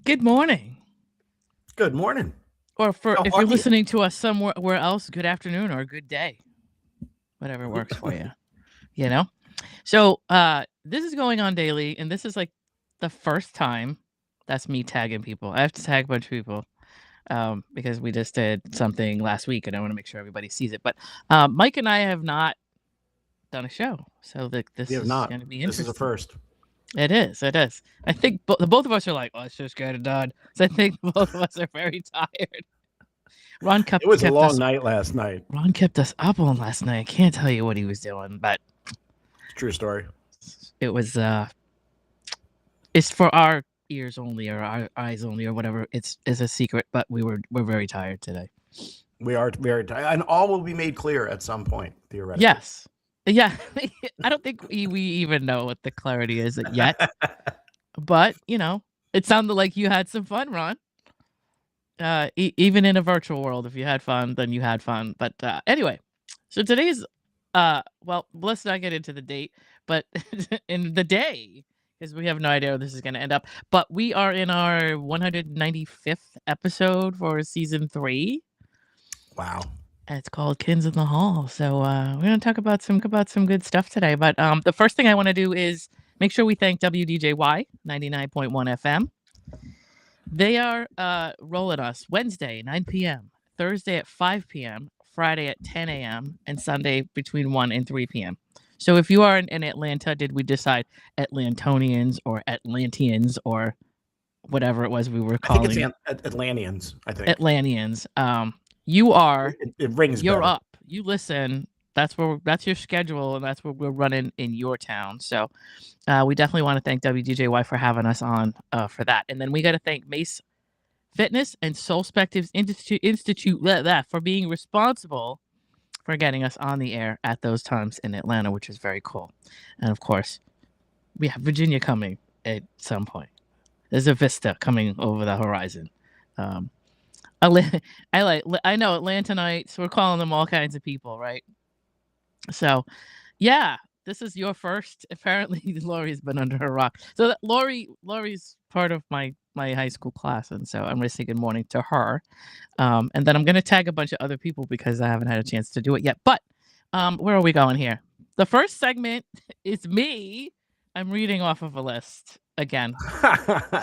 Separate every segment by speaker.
Speaker 1: Good morning.
Speaker 2: Good morning.
Speaker 1: Or for
Speaker 2: How
Speaker 1: if
Speaker 2: are
Speaker 1: you're
Speaker 2: you?
Speaker 1: listening to us somewhere else, good afternoon or good day. Whatever works for you, you know? So, this is going on daily, and this is like the first time that's me tagging people. I have to tag a bunch of people because we just did something last week, and I want to make sure everybody sees it. But Mike and I have not done a show, so
Speaker 2: We
Speaker 1: this
Speaker 2: have
Speaker 1: is
Speaker 2: not.
Speaker 1: going to be
Speaker 2: This is a
Speaker 1: interesting.
Speaker 2: first.
Speaker 1: It is. It is. I think the both of us are like, let's just get it done. So I think both of us are very tired. Ron
Speaker 2: It was a
Speaker 1: kept
Speaker 2: long
Speaker 1: us
Speaker 2: night last night.
Speaker 1: Ron kept us up on last night. I can't tell you what he was doing, but
Speaker 2: True story.
Speaker 1: it was it's for our ears only or our eyes only or whatever. It's a secret, but we're very tired today.
Speaker 2: We are very tired, and all will be made clear at some point, theoretically.
Speaker 1: Yes. Yeah. I don't think we even know what the clarity is yet. But, it sounded like you had some fun, Ron. Even in a virtual world, if you had fun, then you had fun. But anyway, so today's well, let's not get into the date, but in the day, because we have no idea where this is going to end up. But we are in our 195th episode for season 3,
Speaker 2: Wow.
Speaker 1: and it's called Kins in the Hall. So we're going to talk about some good stuff today. But the first thing I want to do is make sure we thank WDJY 99.1 FM. They are rolling us Wednesday 9 p.m., Thursday at 5 p.m., Friday at 10 a.m., and Sunday between 1 and 3 p.m. So if you are in Atlanta, did we decide Atlantonians or Atlanteans or whatever it was we were
Speaker 2: I think it's
Speaker 1: calling
Speaker 2: Atlanteans. I think
Speaker 1: Atlanteans? You are
Speaker 2: it rings
Speaker 1: you're
Speaker 2: better.
Speaker 1: up. You listen. That's your schedule, and that's what we're running in your town. So we definitely want to thank WDJY for having us on for that. And then we got to thank Mace Fitness and Soulspectives Institute for being responsible for getting us on the air at those times in Atlanta, which is very cool. And of course, we have Virginia coming at some point. There's a vista coming over the horizon. I know Atlantanites. We're calling them all kinds of people, right? So, yeah, this is your first. Apparently, Lori's been under her rock. So Lori's part of my high school class, and so I'm going to say good morning to her. And then I'm going to tag a bunch of other people because I haven't had a chance to do it yet. But where are we going here? The first segment is me. I'm reading off of a list again.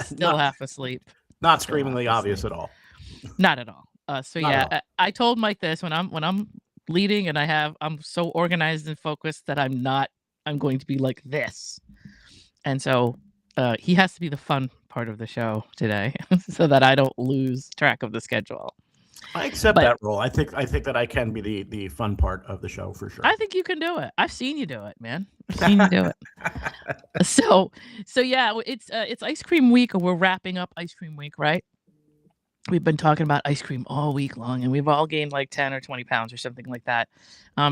Speaker 1: Still half asleep.
Speaker 2: Not
Speaker 1: Still half
Speaker 2: screamingly obvious
Speaker 1: asleep.
Speaker 2: at all.
Speaker 1: Not at all. So
Speaker 2: Not at
Speaker 1: yeah,
Speaker 2: all.
Speaker 1: I told Mike this when I'm leading and I'm so organized and focused that I'm going to be like this. And so he has to be the fun part of the show today so that I don't lose track of the schedule.
Speaker 2: I accept
Speaker 1: But
Speaker 2: that role. I think that I can be the fun part of the show for sure.
Speaker 1: I think you can do it. I've seen you do it, man. I've seen you do it. So yeah, it's ice cream week, or we're wrapping up ice cream week, right? We've been talking about ice cream all week long, and we've all gained like 10 or 20 pounds or something like that.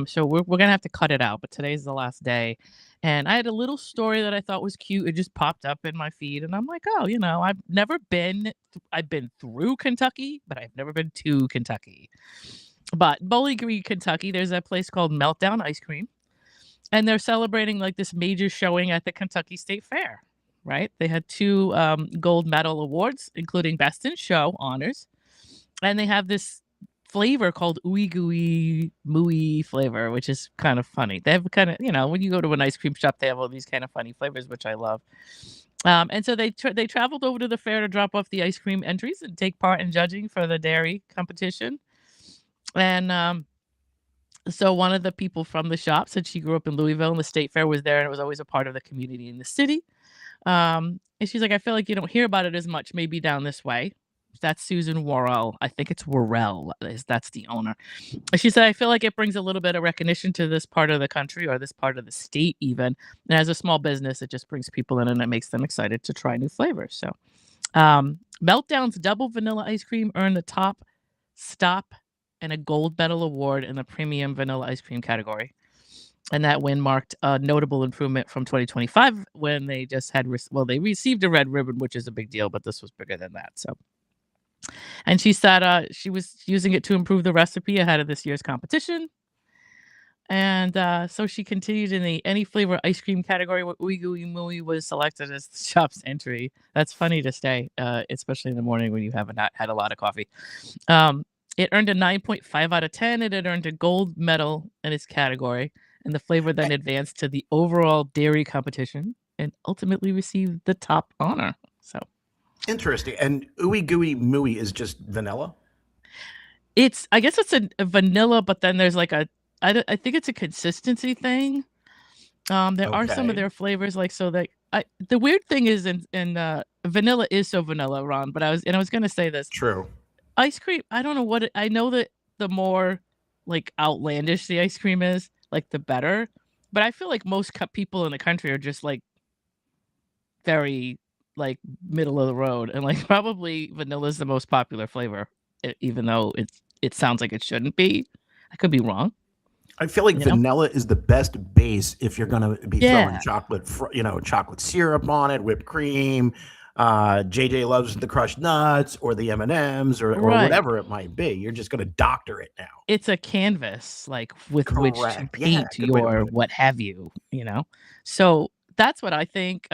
Speaker 1: So we're gonna have to cut it out. But today's the last day, and I had a little story that I thought was cute. It just popped up in my feed, and I'm like, oh, I've never been. I've been through Kentucky, but I've never been to Kentucky. But Bowling Green, Kentucky, there's a place called Meltdown Ice Cream, and they're celebrating like this major showing at the Kentucky State Fair. Right? They had 2 gold medal awards, including Best in Show honors, and they have this flavor called ooey gooey mooey flavor, which is kind of funny. They have kind of, when you go to an ice cream shop, they have all these kind of funny flavors, which I love. And so they traveled over to the fair to drop off the ice cream entries and take part in judging for the dairy competition. And so one of the people from the shop said she grew up in Louisville, and the state fair was there, and it was always a part of the community in the city. And she's like, I feel like you don't hear about it as much, maybe down this way. That's Susan Worrell. I think it's Worrell. That's the owner. And she said, I feel like it brings a little bit of recognition to this part of the country or this part of the state, even. And as a small business, it just brings people in and it makes them excited to try new flavors. So, Meltdown's double vanilla ice cream earned the top stop and a gold medal award in the premium vanilla ice cream category. And that win marked a notable improvement from 2025 when they just had, they received a red ribbon, which is a big deal, but this was bigger than that. So, and she said she was using it to improve the recipe ahead of this year's competition. And so she continued in the any flavor ice cream category. Ooey Gooey Mooey was selected as the shop's entry. That's funny to say, especially in the morning when you haven't had a lot of coffee. It earned a 9.5 out of 10, and it earned a gold medal in its category. And the flavor then advanced to the overall dairy competition and ultimately received the top honor. So
Speaker 2: Interesting. And Ooey Gooey Mooey is just vanilla?
Speaker 1: I guess it's a vanilla, but then there's like I think it's a consistency thing. There are some of
Speaker 2: Okay.
Speaker 1: their flavors like so that the weird thing is in vanilla is so vanilla, Ron. But I was gonna say this
Speaker 2: True.
Speaker 1: ice cream. I don't know I know that the more like outlandish the ice cream is, like the better. But I feel like most people in the country are just like very like middle of the road, and like probably vanilla is the most popular flavor, even though it sounds like it shouldn't be. I could be wrong.
Speaker 2: I feel like
Speaker 1: You know?
Speaker 2: vanilla is the best base if you're going to be throwing
Speaker 1: Yeah.
Speaker 2: chocolate syrup on it, whipped cream. JJ loves the crushed nuts or the M&Ms or
Speaker 1: Right.
Speaker 2: whatever it might be. You're just going to doctor it now.
Speaker 1: It's a canvas, like with which to
Speaker 2: Correct. Yeah,
Speaker 1: paint
Speaker 2: good way to
Speaker 1: your
Speaker 2: put it.
Speaker 1: what have you, you know? So that's what I think.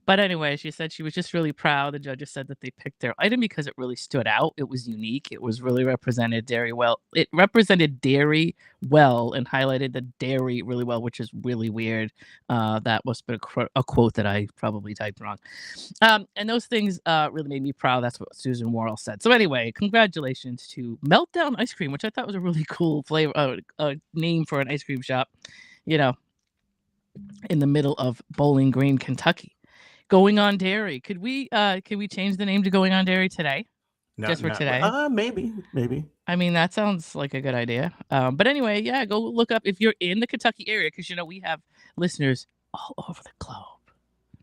Speaker 1: But anyway, she said she was just really proud. The judges said that they picked their item because it really stood out. It was unique. It was really represented dairy well. It represented dairy well and highlighted the dairy really well, which is really weird. That must have been a quote that I probably typed wrong. And those things really made me proud. That's what Susan Worrell said. So anyway, congratulations to Meltdown Ice Cream, which I thought was a really cool flavor, name for an ice cream shop, you know, in the middle of Bowling Green, Kentucky. Going on Dairy. Could we change the name to Going on Dairy today? Just for today?
Speaker 2: Maybe.
Speaker 1: I mean, that sounds like a good idea. But anyway, yeah, go look up if you're in the Kentucky area, because we have listeners all over the globe.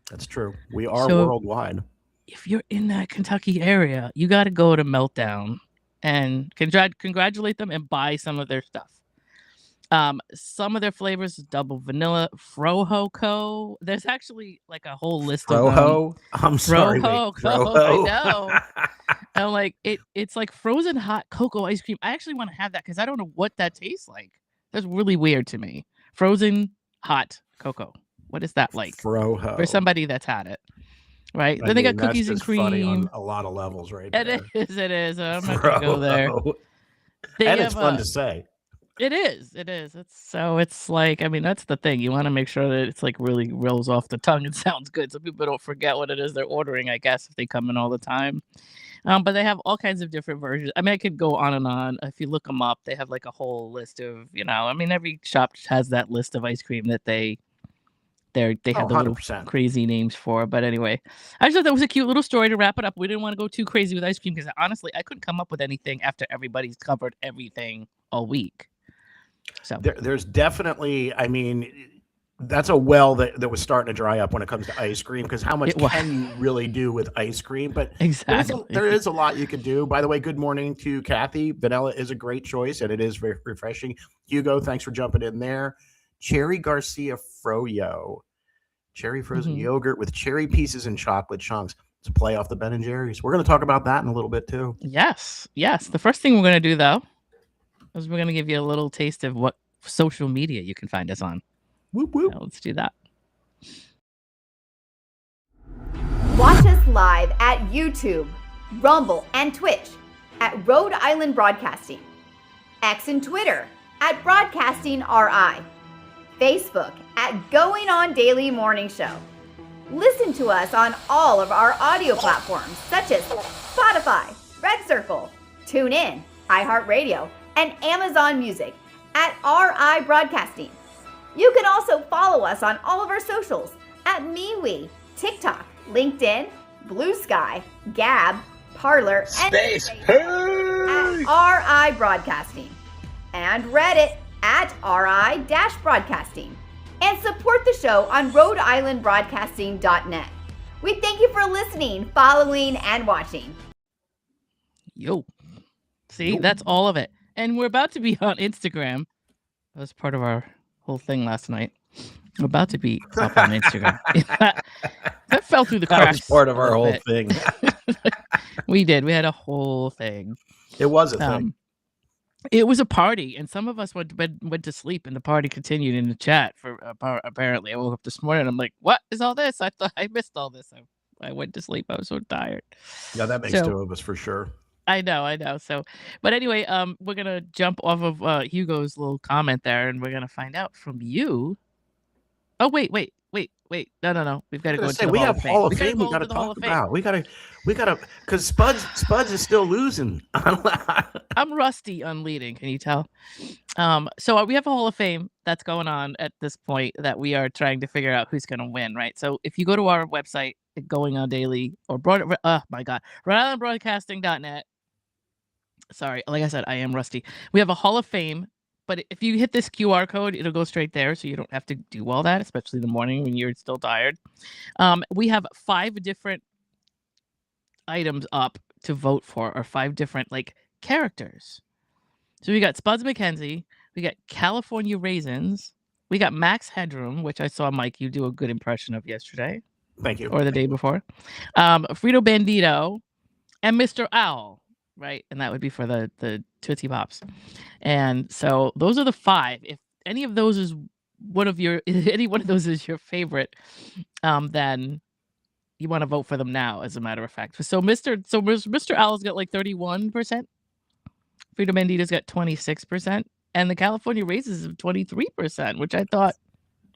Speaker 2: That's true. We are worldwide.
Speaker 1: If you're in that Kentucky area, you got to go to Meltdown and congratulate them and buy some of their stuff. Some of their flavors: double vanilla, Froho. There's actually like a whole list of
Speaker 2: Froho. I'm sorry.
Speaker 1: Froho. I know. And like it's like frozen hot cocoa ice cream. I actually want to have that because I don't know what that tastes like. That's really weird to me. Frozen hot cocoa. What is that like?
Speaker 2: Froho.
Speaker 1: For somebody that's had it. Right. Then they got cookies and cream.
Speaker 2: Funny on a lot of levels, right?
Speaker 1: It is. I'm not gonna go there.
Speaker 2: And it's fun to say.
Speaker 1: It is. It's like, I mean, that's the thing. You want to make sure that it's like really rolls off the tongue and sounds good, so people don't forget what it is they're ordering, I guess, if they come in all the time. But they have all kinds of different versions. I mean, I could go on and on. If you look them up, they have like a whole list of, I mean, every shop has that list of ice cream that they have the little crazy names for. But anyway, I just thought that was a cute little story to wrap it up. We didn't want to go too crazy with ice cream because honestly, I couldn't come up with anything after everybody's covered everything all week. So
Speaker 2: there's definitely, I mean, that's a well that was starting to dry up when it comes to ice cream, because how much can you really do with ice cream? But
Speaker 1: exactly,
Speaker 2: there is a lot you can do. By the way, good morning to Kathy. Vanilla is a great choice, and it is very refreshing. Hugo, thanks for jumping in there. Cherry Garcia Froyo, cherry frozen yogurt with cherry pieces and chocolate chunks. It's a play off the Ben & Jerry's. We're going to talk about that in a little bit too.
Speaker 1: Yes. The first thing we're going to do though is we're going to give you a little taste of what social media you can find us on.
Speaker 2: Whoop, whoop.
Speaker 1: So let's do that.
Speaker 3: Watch us live at YouTube, Rumble, and Twitch at Rhode Island Broadcasting, X and Twitter at Broadcasting RI, Facebook at Going On Daily Morning Show. Listen to us on all of our audio platforms such as Spotify, Red Circle, TuneIn, iHeartRadio, and Amazon Music at RI Broadcasting. You can also follow us on all of our socials at MeWe, TikTok, LinkedIn, Blue Sky, Gab, Parler, and
Speaker 4: Space
Speaker 3: at RI Broadcasting, and Reddit at RI-Broadcasting. And support the show on Rhode-IslandBroadcasting.net. We thank you for listening, following, and watching.
Speaker 1: Yo. See, that's all of it. And we're about to be on Instagram. That was part of our whole thing last night. We're about to be up on Instagram. that fell through the cracks.
Speaker 2: That was part of our whole thing.
Speaker 1: We did. We had a whole thing.
Speaker 2: It was a thing.
Speaker 1: It was a party, and some of us went to bed, went to sleep, and the party continued in the chat for apparently. I woke up this morning. I'm like, "What is all this? I thought I missed all this." I went to sleep. I was so tired.
Speaker 2: Yeah, that makes
Speaker 1: So
Speaker 2: two of us for sure.
Speaker 1: I know. So, but anyway, we're gonna jump off of Hugo's little comment there, and we're gonna find out from you. Oh wait. No. We've got to
Speaker 2: I
Speaker 1: go
Speaker 2: was
Speaker 1: into
Speaker 2: gonna say,
Speaker 1: the
Speaker 2: we
Speaker 1: Hall
Speaker 2: have
Speaker 1: of Fame.
Speaker 2: Hall of
Speaker 1: We gotta
Speaker 2: Fame
Speaker 1: go
Speaker 2: we got to
Speaker 1: into the Hall
Speaker 2: talk
Speaker 1: of Fame.
Speaker 2: about. We got to, because Spuds is still losing.
Speaker 1: I'm rusty on leading. Can you tell? So we have a Hall of Fame that's going on at this point that we are trying to figure out who's going to win, right? So if you go to our website, Going On Daily or RhodeIslandBroadcasting.net. Sorry, like I said, I am rusty. We have a Hall of Fame, but if you hit this QR code, it'll go straight there, so you don't have to do all that, especially in the morning when you're still tired. We have 5 different items up to vote for, or 5 different like characters. So we got Spuds MacKenzie, we got California Raisins, we got Max Headroom, which I saw Mike you do a good impression of yesterday.
Speaker 2: Thank you.
Speaker 1: Or the day before. Frito Bandito and Mr. Owl, right? And that would be for the Tootsie Pops. And so those are the 5. If any of those is any one of those is your favorite, then you want to vote for them now, as a matter of fact. So Mr. Owl's got like 31%. Frito Bandito's got 26%. And the California Raisins is 23%, which I thought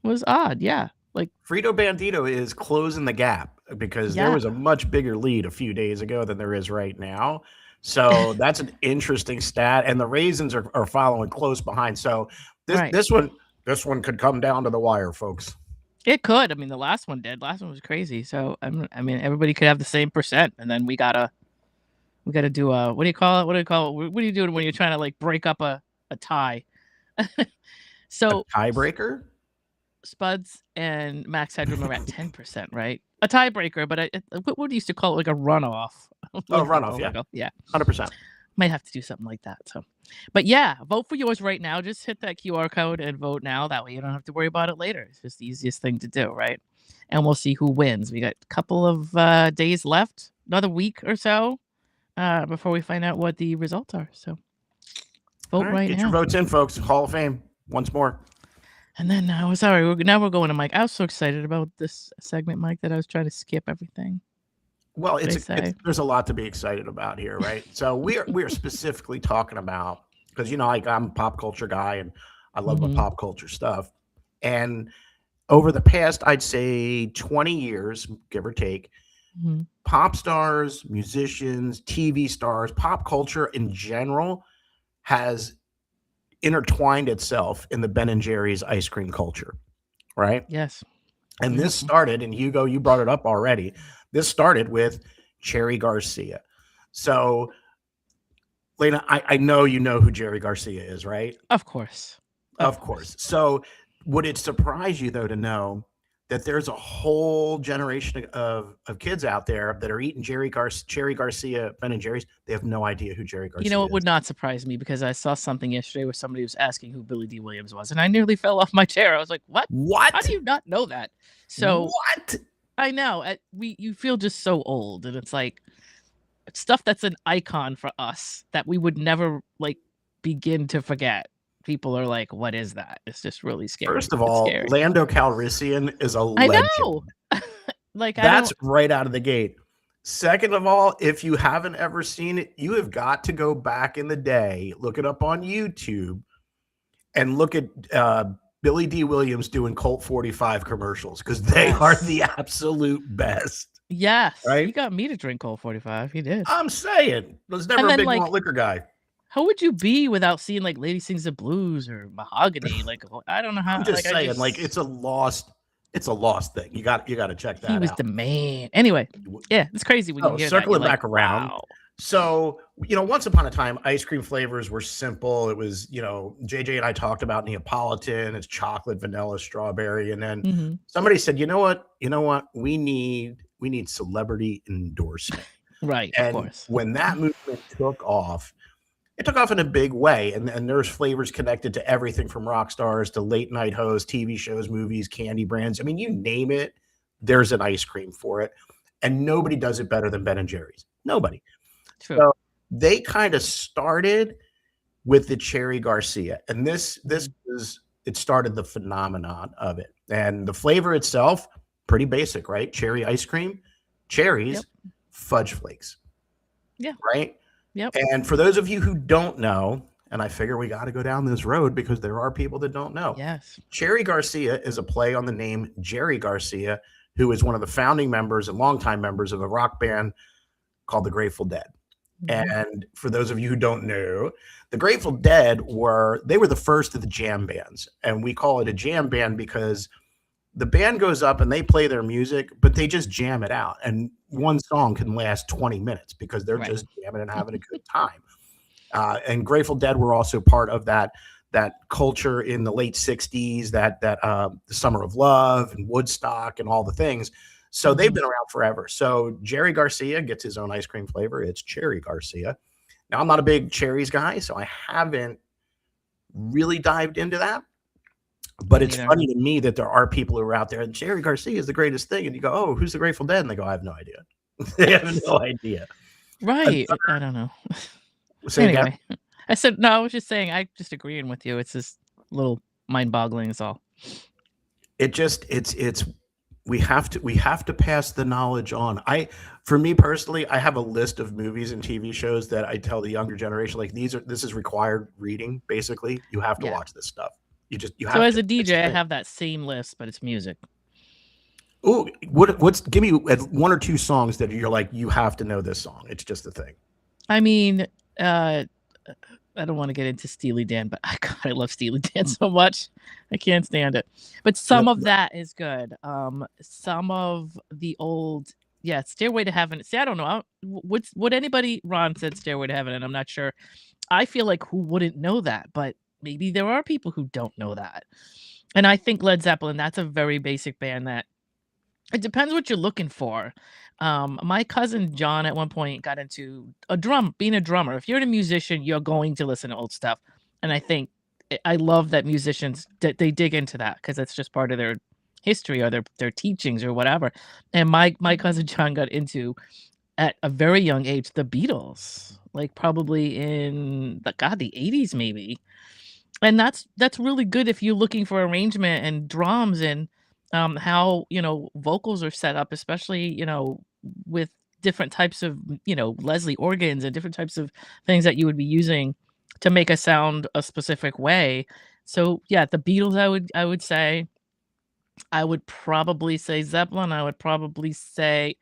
Speaker 1: was odd. Yeah. Like
Speaker 2: Frito Bandito is closing the gap because there was a much bigger lead a few days ago than there is right now. So that's an interesting stat. And the Raisins are following close behind. So this one could come down to the wire, folks.
Speaker 1: It could. I mean, the last one did. Last one was crazy. So I mean, everybody could have the same percent, and then we gotta do a what do you call it? What do you do when you're trying to like break up a tie? So
Speaker 2: a tiebreaker.
Speaker 1: Spuds and Max Headroom are at 10%, right? A tiebreaker, but what do you used to call it? Like a runoff.
Speaker 2: Runoff, yeah.
Speaker 1: Yeah.
Speaker 2: 100%.
Speaker 1: Might have to do something like that. So, but yeah, vote for yours right now. Just hit that QR code and vote now. That way you don't have to worry about it later. It's just the easiest thing to do, right? And we'll see who wins. We got a couple of days left, another week or so, before we find out what the results are. So vote right now.
Speaker 2: Get your votes in, folks. Hall of Fame once more.
Speaker 1: And then now we're going to Mike. I was so excited about this segment, Mike, that I was trying to skip everything.
Speaker 2: Well, there's a lot to be excited about here, right? So we are specifically talking about, because like I'm a pop culture guy and I love my pop culture stuff. And over the past, I'd say 20 years, give or take, pop stars, musicians, TV stars, pop culture in general has intertwined itself in the Ben & Jerry's ice cream culture, right?
Speaker 1: Yes.
Speaker 2: And this started, and Hugo, you brought it up already. This started with Cherry Garcia. So, Lena, I know you know who Jerry Garcia is, right?
Speaker 1: Of course.
Speaker 2: Of course. So would it surprise you, though, to know that there's a whole generation of kids out there that are eating Cherry Garcia, Ben & Jerry's? They have no idea who Jerry Garcia is.
Speaker 1: It would not surprise me, because I saw something yesterday where somebody was asking who Billy D. Williams was, and I nearly fell off my chair. I was like, what?
Speaker 2: What?
Speaker 1: How do you not know that? So
Speaker 2: what?
Speaker 1: I know. You feel just so old, and it's like stuff that's an icon for us that we would never like begin to forget. People are like, what is that? It's just really scary.
Speaker 2: First of all, Lando Calrissian is a legend.
Speaker 1: I know.
Speaker 2: That's right out of the gate. Second of all, if you haven't ever seen it, you have got to go back in the day, look it up on YouTube, and look at Billy D. Williams doing Colt 45 commercials, because they are the absolute best.
Speaker 1: Yes.
Speaker 2: Right?
Speaker 1: He got me to drink Colt 45. He did.
Speaker 2: I'm saying. I was never a big malt liquor guy.
Speaker 1: How would you be without seeing like Lady Sings the Blues or Mahogany? Like, I don't know how.
Speaker 2: I'm just saying, it's a lost thing. You got to check that out.
Speaker 1: He was the man. Anyway, yeah, it's crazy when you hear
Speaker 2: circling
Speaker 1: that.
Speaker 2: Back around. Wow. So, once upon a time, ice cream flavors were simple. It was, JJ and I talked about Neapolitan. It's chocolate, vanilla, strawberry. And then somebody said, you know what? We need celebrity endorsement.
Speaker 1: Right.
Speaker 2: And
Speaker 1: of course.
Speaker 2: When that movement took off, it took off in a big way. And there's flavors connected to everything from rock stars to late night hosts, TV shows, movies, candy brands. I mean, you name it, there's an ice cream for it. And nobody does it better than Ben & Jerry's. Nobody.
Speaker 1: True.
Speaker 2: So they kind of started with the Cherry Garcia, and this is it started the phenomenon of it. And the flavor itself, pretty basic, right? Cherry ice cream, cherries, fudge flakes.
Speaker 1: Yeah.
Speaker 2: Right?
Speaker 1: Yep.
Speaker 2: And for those of you who don't know, and I figure we got to go down this road because there are people that don't know.
Speaker 1: Yes.
Speaker 2: Cherry Garcia is a play on the name Jerry Garcia, who is one of the founding members and longtime members of a rock band called the Grateful Dead. And for those of you who don't know, the Grateful Dead were the first of the jam bands. And we call it a jam band because the band goes up and they play their music, but they just jam it out. And one song can last 20 minutes because they're just jamming and having a good time. And Grateful Dead were also part of that culture in the late 60s, the Summer of Love and Woodstock and all the things. So they've been around forever. So Jerry Garcia gets his own ice cream flavor. It's Cherry Garcia. Now, I'm not a big cherries guy, so I haven't really dived into that. But it's funny to me that there are people who are out there, and Cherry Garcia is the greatest thing. And you go, oh, who's the Grateful Dead? And they go, I have no idea. They have no idea.
Speaker 1: Right. I don't know.
Speaker 2: Anyway,
Speaker 1: I said, no, I was just saying, I just agreeing with you. It's just a little mind boggling is all.
Speaker 2: We have to pass the knowledge on. For me personally, I have a list of movies and TV shows that I tell the younger generation, like this is required reading. Basically, you have to watch this stuff. You have.
Speaker 1: So as a DJ, I have that same list, but it's music.
Speaker 2: Oh, give me one or two songs that you're like, you have to know this song. It's just a thing.
Speaker 1: I mean, I don't want to get into Steely Dan, but I love Steely Dan so much. I can't stand it. But some of that is good. Some of the old, Stairway to Heaven. See, I don't know. Would anybody, Ron said Stairway to Heaven, and I'm not sure. I feel like who wouldn't know that, but maybe there are people who don't know that. And I think Led Zeppelin, that's a very basic band that it depends what you're looking for. My cousin John at one point got into being a drummer. If you're a musician, you're going to listen to old stuff. And I think I love that musicians they dig into that because it's just part of their history or their teachings or whatever. And my cousin John got into at a very young age the Beatles, like probably in the 80s maybe. And that's really good if you're looking for arrangement and drums and how vocals are set up, especially with different types of Leslie organs and different types of things that you would be using to make a sound a specific way. So yeah, the Beatles, I would say. I would probably say Zeppelin. I would probably say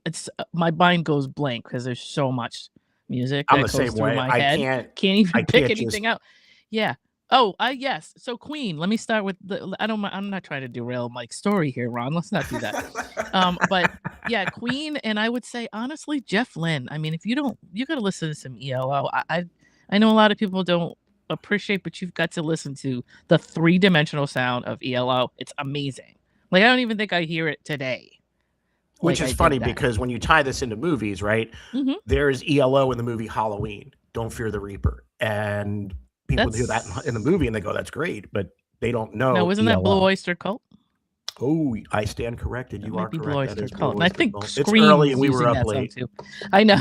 Speaker 1: it's my mind goes blank because there's so much music that goes through my head. Can't even pick anything out. Yeah. Oh, yes. So Queen. Let me start with I'm not trying to derail Mike's story here, Ron. Let's not do that. But yeah, Queen, and I would say honestly, Jeff Lynne. I mean, if you got to listen to some ELO. I know a lot of people don't appreciate, but you've got to listen to the 3-dimensional sound of ELO. It's amazing. Like I don't even think I hear it today.
Speaker 2: Which is funny because when you tie this into movies, right? There's ELO in the movie Halloween. Don't Fear the Reaper, and people hear that in the movie and they go, "That's great," but they don't know.
Speaker 1: No, wasn't that Blue Oyster Cult?
Speaker 2: Oh, I stand corrected. You are correct.
Speaker 1: Blue Oyster Cult. And I think
Speaker 2: it's early and we were up late.
Speaker 1: Too. I know.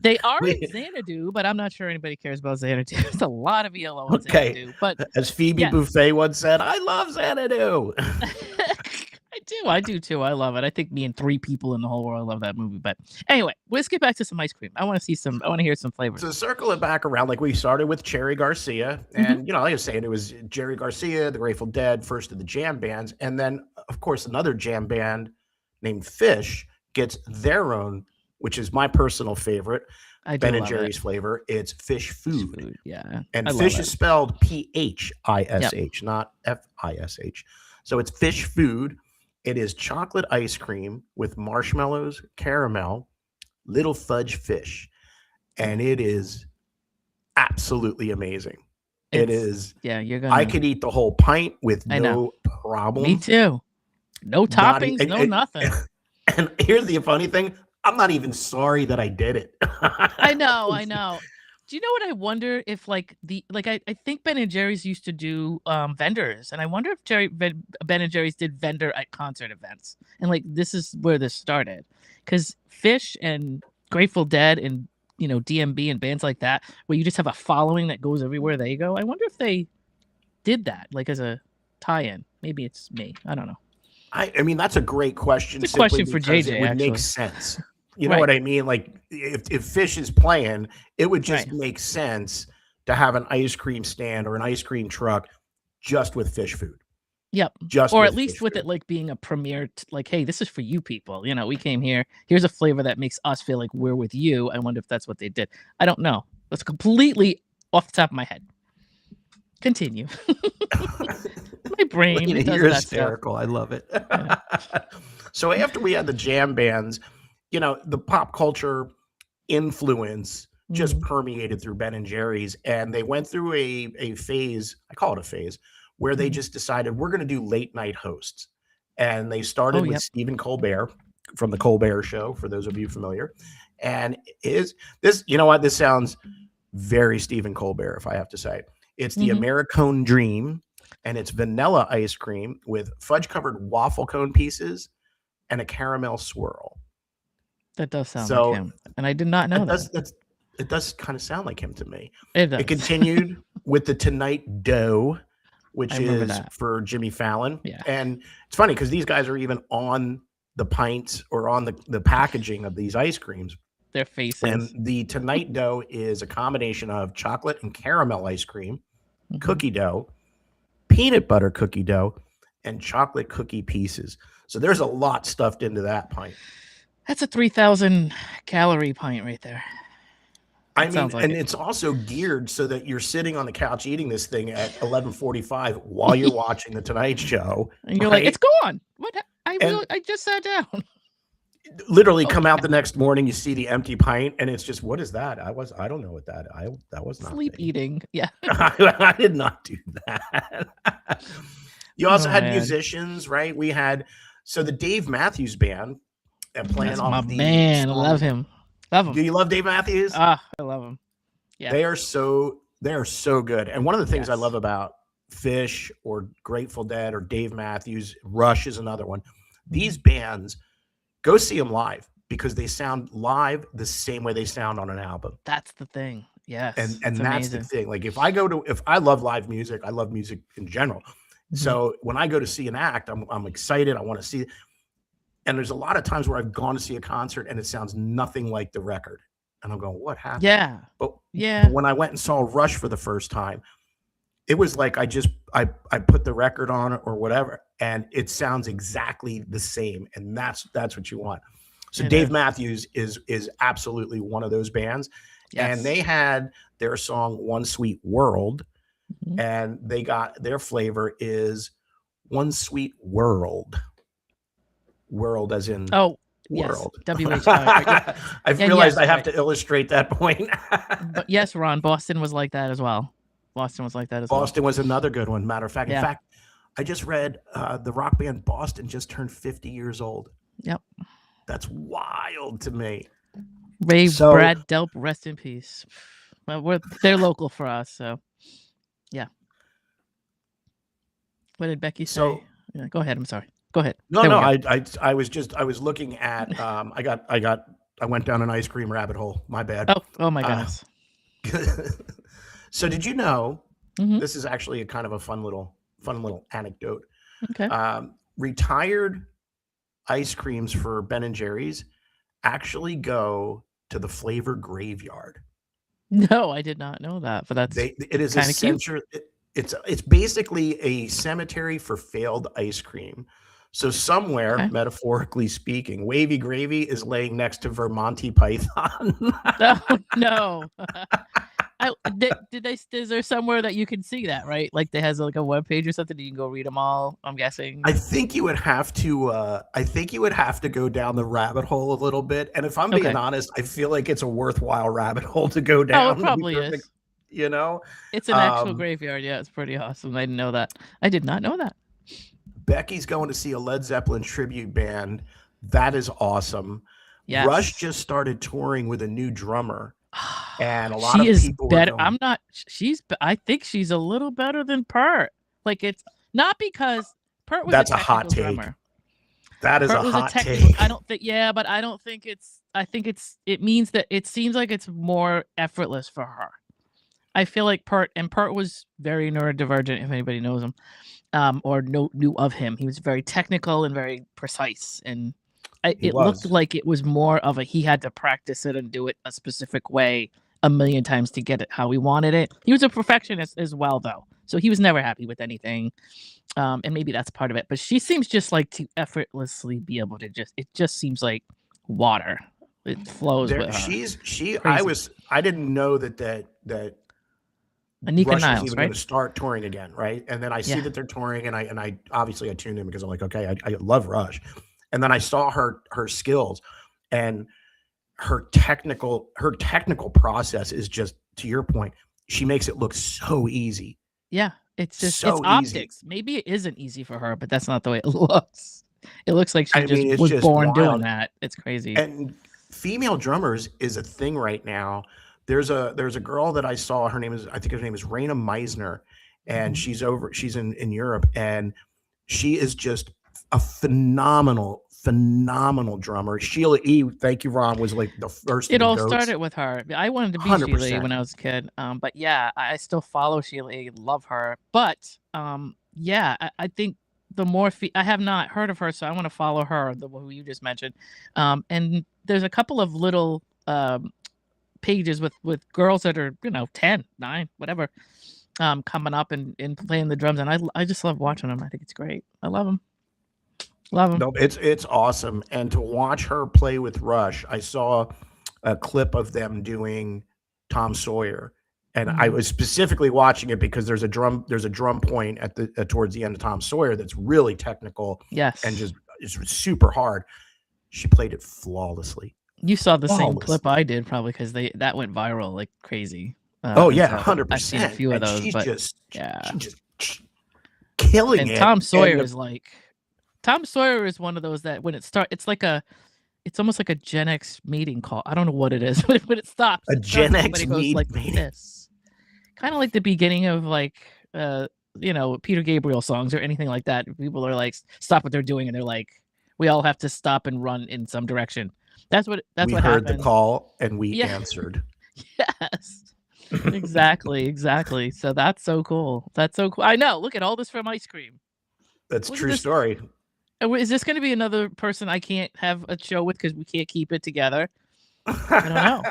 Speaker 1: They are in Xanadu, but I'm not sure anybody cares about Xanadu. There's a lot of ELO in Xanadu. But
Speaker 2: as Phoebe Buffay once said, I love Xanadu.
Speaker 1: I do too. I love it. I think me and 3 people in the whole world love that movie. But anyway, let's get back to some ice cream. I want to hear some flavors.
Speaker 2: So circle it back around, like we started with Cherry Garcia, and like I was saying, it was Jerry Garcia, the Grateful Dead, first of the jam bands, and then of course another jam band named Fish gets their own, which is my personal favorite. Ben and Jerry's flavor. It's Fish Food.
Speaker 1: Yeah.
Speaker 2: And Fish is spelled Phish, not Fish. So it's Fish Food. It is chocolate ice cream with marshmallows, caramel, little fudge fish. And it is absolutely amazing. It is.
Speaker 1: Yeah,
Speaker 2: I could eat the whole pint with no problem.
Speaker 1: Me too. No toppings, no nothing.
Speaker 2: And here's the funny thing. I'm not even sorry that I did it.
Speaker 1: I know. Do you know what I wonder if I think Ben and Jerry's used to do vendors, and I wonder if Ben and Jerry's did vendor at concert events, and this is where this started, because Fish and Grateful Dead and DMB and bands like that, where you just have a following that goes everywhere they go. I wonder if they did that, like as a tie-in. Maybe it's me. I don't know.
Speaker 2: I mean, that's a great question.
Speaker 1: It's a question for
Speaker 2: because
Speaker 1: JJ,
Speaker 2: it would
Speaker 1: actually.
Speaker 2: make sense. You know
Speaker 1: Right.
Speaker 2: what I mean? Like if Fish is playing, it would just
Speaker 1: Right.
Speaker 2: make sense to have an ice cream stand or an ice cream truck just with Fish food.
Speaker 1: Yep.
Speaker 2: Just
Speaker 1: Or
Speaker 2: with
Speaker 1: at least
Speaker 2: Fish
Speaker 1: with
Speaker 2: food.
Speaker 1: it like being a premiere, like, hey, this is for you people. We came here. Here's a flavor that makes us feel like we're with you. I wonder if that's what they did. I don't know. That's completely off the top of my head. Continue. My brain.
Speaker 2: Lena,
Speaker 1: It does
Speaker 2: you're
Speaker 1: that stuff.
Speaker 2: hysterical. I love it. So after we had the jam bands, the pop culture influence just permeated through Ben and Jerry's, and they went through a phase, I call it a phase, where they just decided we're going to do late night hosts. And they started with
Speaker 1: yep.
Speaker 2: Stephen Colbert from the Colbert Show, for those of you familiar. And this, this sounds very Stephen Colbert, if I have to say. It's the Americone Dream, and it's vanilla ice cream with fudge-covered waffle cone pieces and a caramel swirl.
Speaker 1: That does sound like him, and I did not know that.
Speaker 2: It does kind of sound like him to me.
Speaker 1: It does.
Speaker 2: It continued with the Tonight Dough, which is
Speaker 1: that.
Speaker 2: for Jimmy Fallon.
Speaker 1: Yeah.
Speaker 2: And it's funny because these guys are even on the pints or on the packaging of these ice creams.
Speaker 1: Their faces.
Speaker 2: And the Tonight Dough is a combination of chocolate and caramel ice cream, cookie dough, peanut butter cookie dough, and chocolate cookie pieces. So there's a lot stuffed into that pint.
Speaker 1: That's a 3,000 calorie pint right there.
Speaker 2: I mean, and it's also geared so that you're sitting on the couch eating this thing at 11:45 while you're watching the Tonight Show.
Speaker 1: And you're like, it's gone. What? I just sat down.
Speaker 2: Literally come out the next morning, you see the empty pint, and it's just, what is that? I don't know what that was not
Speaker 1: sleep eating. Yeah.
Speaker 2: I did not do that. You also had musicians, right? We had the Dave Matthews Band playing off
Speaker 1: my
Speaker 2: the
Speaker 1: man. I love him. Love him.
Speaker 2: Do you love Dave Matthews?
Speaker 1: I love him. Yeah.
Speaker 2: They are so good. And one of the things I love about Fish or Grateful Dead or Dave Matthews, Rush is another one. These bands, go see them live because they sound live the same way they sound on an album.
Speaker 1: That's the thing. Yes.
Speaker 2: And that's the thing. Like if I love live music, I love music in general. So when I go to see an act, I'm excited. I want to see. And there's a lot of times where I've gone to see a concert and it sounds nothing like the record. And I'm going, what happened?
Speaker 1: Yeah.
Speaker 2: But when I went and saw Rush for the first time, it was like I put the record on or whatever, and it sounds exactly the same. And that's what you want. So Dave Matthews is absolutely one of those bands. Yes. And they had their song One Sweet World, and they got their flavor is One Sweet World. World as in
Speaker 1: world.
Speaker 2: Yes.
Speaker 1: WH.
Speaker 2: I've realized I have to illustrate that point.
Speaker 1: But yes, Ron, Boston was like that as well. Boston
Speaker 2: was another good one. Matter of fact, in fact, I just read the rock band Boston just turned 50 years old.
Speaker 1: Yep.
Speaker 2: That's wild to me.
Speaker 1: Brad Delp, rest in peace. Well, they're local for us, so yeah. What did Becky say? Go ahead. I'm sorry. Go ahead.
Speaker 2: No. I was looking at. I went down an ice cream rabbit hole. My bad.
Speaker 1: Oh my goodness.
Speaker 2: So did you know? This is actually a kind of a fun little anecdote.
Speaker 1: Okay.
Speaker 2: Retired ice creams for Ben and Jerry's actually go to the flavor graveyard.
Speaker 1: No, I did not know that. But it
Speaker 2: is essential. It's basically a cemetery for failed ice cream. So somewhere, metaphorically speaking, Wavy Gravy is laying next to Vermonty Python.
Speaker 1: Oh, no. Is there somewhere that you can see that, right? Like there has like a webpage or something you can go read them all, I'm guessing.
Speaker 2: I think you would have to go down the rabbit hole a little bit. And if I'm being honest, I feel like it's a worthwhile rabbit hole to go down.
Speaker 1: Oh, it probably is.
Speaker 2: It's
Speaker 1: an actual graveyard. Yeah, it's pretty awesome. I didn't know that. I did not know that.
Speaker 2: Becky's going to see a Led Zeppelin tribute band. That is awesome.
Speaker 1: Yes.
Speaker 2: Rush just started touring with a new drummer. And a lot of people
Speaker 1: better. I think she's a little better than Pert. Like it's not because Pert was
Speaker 2: that's
Speaker 1: a
Speaker 2: hot take.
Speaker 1: Drummer.
Speaker 2: That is
Speaker 1: Pert
Speaker 2: a
Speaker 1: was
Speaker 2: hot
Speaker 1: technical.
Speaker 2: take.
Speaker 1: I don't think. Yeah, but I don't think it's. I think it means that it seems like it's more effortless for her. I feel like Pert was very neurodivergent. If anybody knows him, or knew of him, he was very technical and very precise, and
Speaker 2: He
Speaker 1: it looked
Speaker 2: was.
Speaker 1: like it was more of he had to practice it and do it a specific way a million times to get it how he wanted it. He was a perfectionist as well, though, so he was never happy with anything. And maybe that's part of it. But she seems just like to effortlessly be able to it just seems like water. It flows
Speaker 2: There,
Speaker 1: with her.
Speaker 2: I didn't know that
Speaker 1: Anika
Speaker 2: Rush was
Speaker 1: Niles,
Speaker 2: even going
Speaker 1: right?
Speaker 2: to start touring again, right? And then I see
Speaker 1: Yeah.
Speaker 2: that they're touring, and I obviously I tuned in because I'm like, okay, I love Rush, and then I saw her skills, and her technical process is just, to your point, she makes it look so easy.
Speaker 1: Yeah, it's just
Speaker 2: So
Speaker 1: it's
Speaker 2: easy.
Speaker 1: optics. Maybe it isn't easy for her, but that's not the way it looks. It looks like she
Speaker 2: I mean, it's
Speaker 1: was
Speaker 2: just
Speaker 1: born doing
Speaker 2: wild.
Speaker 1: that. It's crazy.
Speaker 2: And female drummers is a thing right now. There's a girl that I saw. I think her name is Raina Meisner, and she's in Europe, and she is just a phenomenal drummer. Sheila E., thank you, Ron, was like the first.
Speaker 1: It all started with her. I wanted to be
Speaker 2: 100%.
Speaker 1: Sheila E. when I was a kid. But yeah, I still follow Sheila E., love her. But yeah, I think the more I have not heard of her, so I want to follow her, who you just mentioned. And there's a couple of little pages with girls that are 10, 9, whatever, coming up and playing the drums, and I just love watching them. I think it's great. I love them. Love them.
Speaker 2: No, it's awesome. And to watch her play with Rush, I saw a clip of them doing Tom Sawyer, and I was specifically watching it because there's a drum point at towards the end of Tom Sawyer that's really technical.
Speaker 1: Yes,
Speaker 2: and just it's super hard. She played it flawlessly.
Speaker 1: You saw the same clip I did, probably, because that went viral like crazy.
Speaker 2: Oh yeah, 100%.
Speaker 1: I've seen a few of those,
Speaker 2: she's
Speaker 1: but
Speaker 2: just
Speaker 1: killing
Speaker 2: it.
Speaker 1: And Tom Sawyer is Tom Sawyer is one of those that when it starts, it's almost like a Gen X meeting call. I don't know what it is, but when it stops,
Speaker 2: Gen X
Speaker 1: meeting like this, kind of like the beginning of Peter Gabriel songs or anything like that. People are like, stop what they're doing, and they're like, we all have to stop and run in some direction. That's what
Speaker 2: we heard
Speaker 1: happened.
Speaker 2: The call and we answered.
Speaker 1: Yes, exactly. So that's so cool. I know. Look at all this from Ice Cream.
Speaker 2: That's a true story.
Speaker 1: Is this going to be another person I can't have a show with because we can't keep it together? I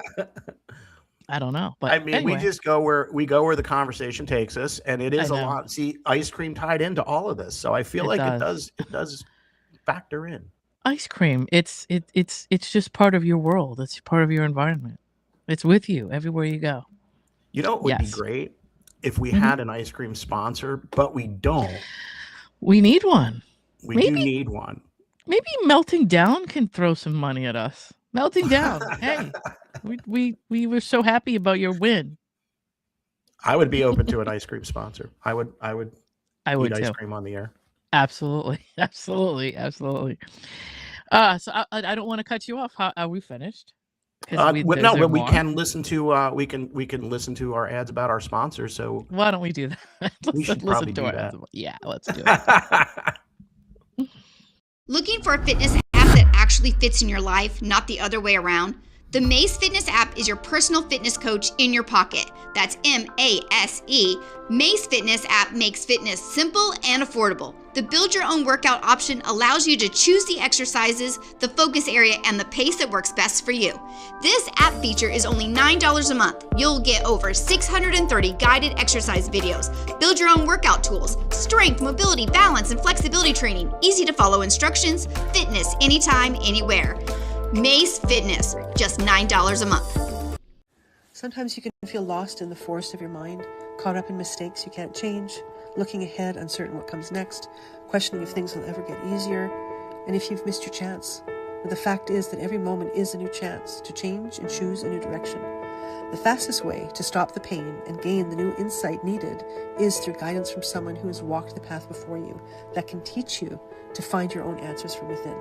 Speaker 1: don't know. But
Speaker 2: I mean,
Speaker 1: anyway.
Speaker 2: we just go where the conversation takes us, and it is a lot. See, Ice Cream tied into all of this, so I feel it does factor in.
Speaker 1: Ice Cream, it's just part of your world. It's part of your environment. It's with you everywhere you go.
Speaker 2: You know, it would be great if we had an ice cream sponsor, but we don't.
Speaker 1: We need one.
Speaker 2: We do need one.
Speaker 1: Maybe Melting Down can throw some money at us. Melting Down. Hey, we were so happy about your win.
Speaker 2: I would be open to an ice cream sponsor. I would eat ice cream on the air.
Speaker 1: Absolutely. So I don't want to cut you off. Are we finished?
Speaker 2: No, we can listen to we can listen to our ads about our sponsors. So
Speaker 1: why don't we do that?
Speaker 2: We should probably do that.
Speaker 1: Yeah, let's do it.
Speaker 3: Looking for a fitness app that actually fits in your life, not the other way around? The Mace Fitness app is your personal fitness coach in your pocket. That's MASE. Mace Fitness app makes fitness simple and affordable. The build your own workout option allows you to choose the exercises, the focus area, and the pace that works best for you. This app feature is only $9 a month. You'll get over 630 guided exercise videos, build your own workout tools, strength, mobility, balance, and flexibility training, easy to follow instructions, fitness anytime, anywhere. Mace Fitness, just $9 a month.
Speaker 4: Sometimes you can feel lost in the forest of your mind, caught up in mistakes you can't change, looking ahead, uncertain what comes next, questioning if things will ever get easier, and if you've missed your chance. But the fact is that every moment is a new chance to change and choose a new direction. The fastest way to stop the pain and gain the new insight needed is through guidance from someone who has walked the path before you that can teach you to find your own answers from within.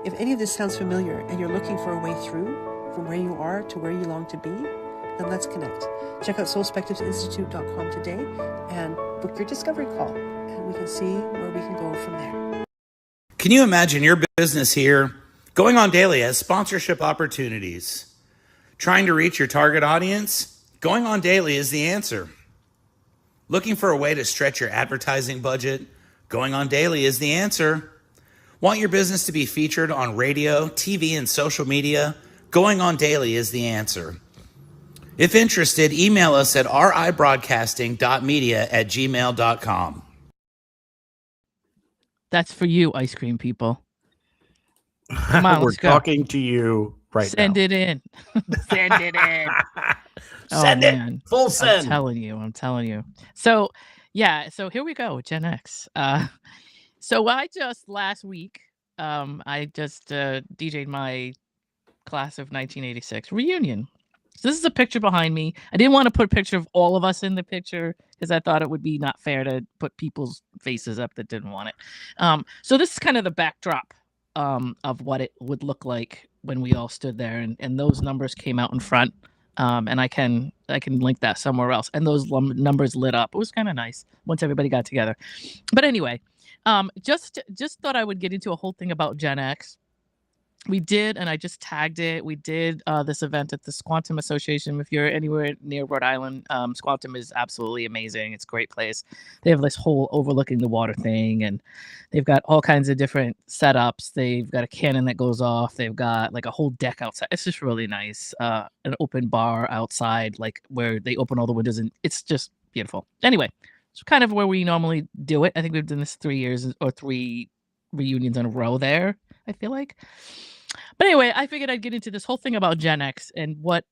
Speaker 4: If any of this sounds familiar and you're looking for a way through from where you are to where you long to be, then let's connect. Check out soulspectivesinstitute.com today and book your discovery call, and we can see where we can go from there.
Speaker 5: Can you imagine your business here going on daily as sponsorship opportunities? Trying to reach your target audience? Going on daily is the answer. Looking for a way to stretch your advertising budget? Going on daily is the answer. Want your business to be featured on radio, TV, and social media? Going on daily is the answer. If interested, email us at ribroadcasting.media@gmail.com.
Speaker 1: That's for you, ice cream people. Come on,
Speaker 2: We're
Speaker 1: let's go.
Speaker 2: talking to you right
Speaker 1: Send
Speaker 2: now.
Speaker 1: it in. Send it in.
Speaker 2: Send
Speaker 1: Oh,
Speaker 2: it.
Speaker 1: man.
Speaker 2: Full send.
Speaker 1: I'm telling you. So, yeah, so here we go, Gen X. So I just last week, I just DJ'd my class of 1986 reunion. So this is a picture behind me. I didn't want to put a picture of all of us in the picture because I thought it would be not fair to put people's faces up that didn't want it. So this is kind of the backdrop of what it would look like when we all stood there, and those numbers came out in front. And I can link that somewhere else. And those numbers lit up. It was kind of nice once everybody got together. But anyway, just thought I would get into a whole thing about Gen X. We did, and I just tagged it. We did this event at the Squantum Association. If you're anywhere near Rhode Island, Squantum is absolutely amazing. It's a great place. They have this whole overlooking the water thing, and they've got all kinds of different setups. They've got a cannon that goes off. They've got like a whole deck outside. It's just really nice. An open bar outside, like where they open all the windows, and it's just beautiful. Anyway, it's kind of where we normally do it. I think we've done this 3 years or 3 reunions in a row there, I feel like. But anyway, I figured I'd get into this whole thing about Gen X and what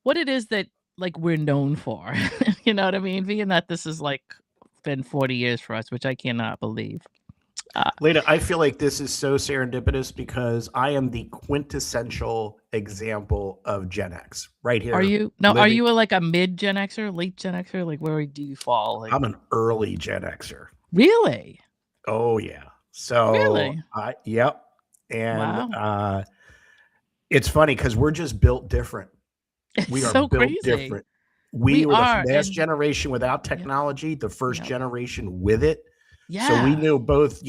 Speaker 1: it is that like we're known for. You know what I mean? Being that this is like been 40 years for us, which I cannot believe.
Speaker 2: Leda, I feel like this is so serendipitous because I am the quintessential example of Gen X right here.
Speaker 1: Are you? No, are you like a mid Gen Xer, late Gen Xer? Like where do you fall? Like,
Speaker 2: I'm an early Gen Xer.
Speaker 1: really?
Speaker 2: Oh yeah. So
Speaker 1: Really?
Speaker 2: Yep. And
Speaker 1: Wow.
Speaker 2: it's funny because we're just built different. We
Speaker 1: It's
Speaker 2: are
Speaker 1: so
Speaker 2: built
Speaker 1: crazy.
Speaker 2: different.
Speaker 1: We
Speaker 2: We were
Speaker 1: are,
Speaker 2: the last
Speaker 1: and
Speaker 2: generation without technology, the first
Speaker 1: Yep.
Speaker 2: generation with it.
Speaker 1: yeah.
Speaker 2: So we knew both,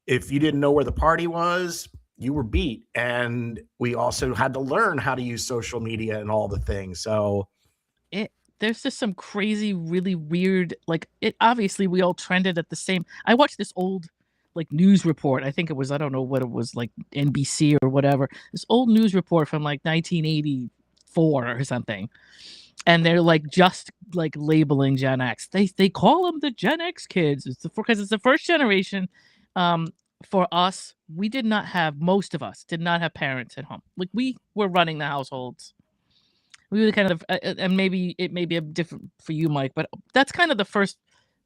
Speaker 2: if you didn't know where the party was, you were beat. And we also had to learn how to use social media and all the things. So
Speaker 1: There's just some crazy, really weird, like it obviously we all trended at the same. I watched this old like news report. I think it was, I don't know what it was, like NBC or whatever. This old news report from like 1984 or something. And they're like just like labeling Gen X. They call them the Gen X kids. It's because it's the first generation. For us, most of us did not have parents at home. Like we were running the households. We were kind of, and maybe it may be a different for you, Mike, but that's kind of the first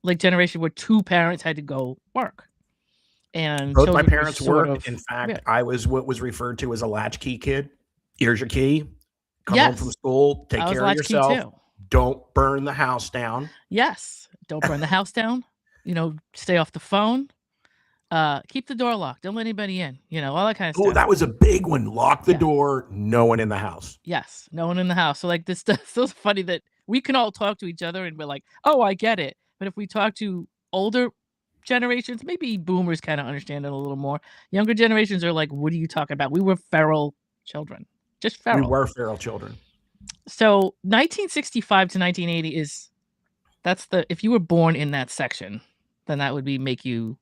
Speaker 1: like generation where 2 parents had to go work. And
Speaker 2: both my
Speaker 1: children were
Speaker 2: parents
Speaker 1: sort
Speaker 2: worked.
Speaker 1: of,
Speaker 2: In fact,
Speaker 1: yeah.
Speaker 2: I was what was referred to as a latchkey kid. Here's your key. Come home from
Speaker 1: Yes,
Speaker 2: school. Take
Speaker 1: I was
Speaker 2: care of
Speaker 1: latchkey
Speaker 2: yourself.
Speaker 1: too.
Speaker 2: Don't burn the house down.
Speaker 1: Yes, don't burn the house down. Stay off the phone. Keep the door locked. Don't let anybody in. All that kind of
Speaker 2: Oh,
Speaker 1: stuff.
Speaker 2: that was a big one. Lock the
Speaker 1: Yeah.
Speaker 2: door. No one in the house.
Speaker 1: Yes, no one in the house. So like this stuff, so funny that we can all talk to each other and we're like, oh, I get it. But if we talk to older generations, maybe boomers kind of understand it a little more. Younger generations are like, what are you talking about? We were feral children, just feral.
Speaker 2: We were feral children.
Speaker 1: So 1965 to 1980 if you were born in that section, then that would make you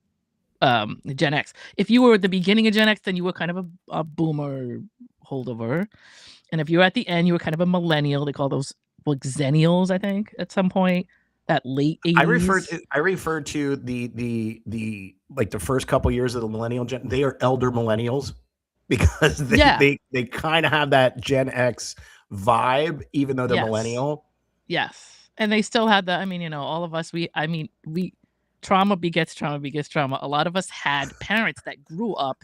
Speaker 1: Gen X. If you were at the beginning of Gen X, then you were kind of a boomer holdover. And if you were at the end, you were kind of a millennial. They call those like Xennials, I think, at some point. That late 80s.
Speaker 2: I refer to the like the first couple years of the millennial gen. They are elder millennials because they kind of have that Gen X vibe, even though they're millennial.
Speaker 1: Yes, and they still had the. All of us. Trauma begets trauma. A lot of us had parents that grew up.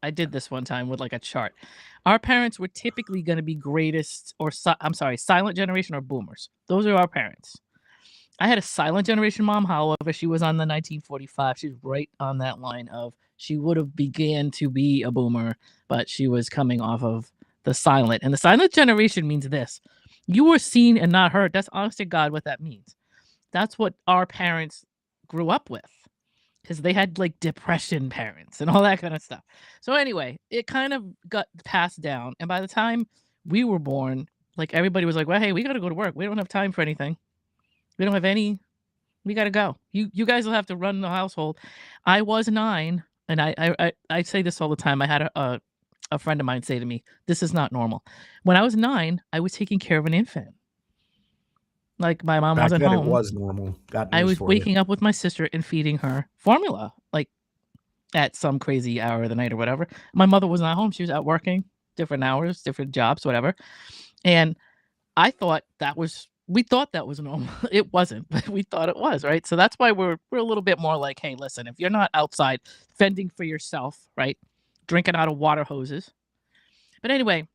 Speaker 1: I did this one time with like a chart. Our parents were typically going to be silent generation or boomers. Those are our parents. I had a silent generation mom. However, she was on the 1945. She's right on that line of she would have began to be a boomer, but she was coming off of the silent. And the silent generation means this. You were seen and not heard. That's honest to God what that means. That's what our parents grew up with. because they had like depression parents and all that kind of stuff. So anyway, it kind of got passed down. And by the time we were born, like everybody was like, well, hey, we got to go to work. We don't have time for anything. We don't have any. We got to go. You guys will have to run the household. I was 9, and I say this all the time. I had a friend of mine say to me, this is not normal. When I was 9, I was taking care of an infant. Like my mom
Speaker 2: Back
Speaker 1: wasn't
Speaker 2: then
Speaker 1: home.
Speaker 2: it was normal.
Speaker 1: I was waking up with my sister and feeding her formula, like at some crazy hour of the night or whatever. My mother was not home. She was out working, different hours, different jobs, whatever. And we thought that was normal. It wasn't, but we thought it was, right? So that's why we're a little bit more like, hey, listen, if you're not outside fending for yourself, right? Drinking out of water hoses. But anyway,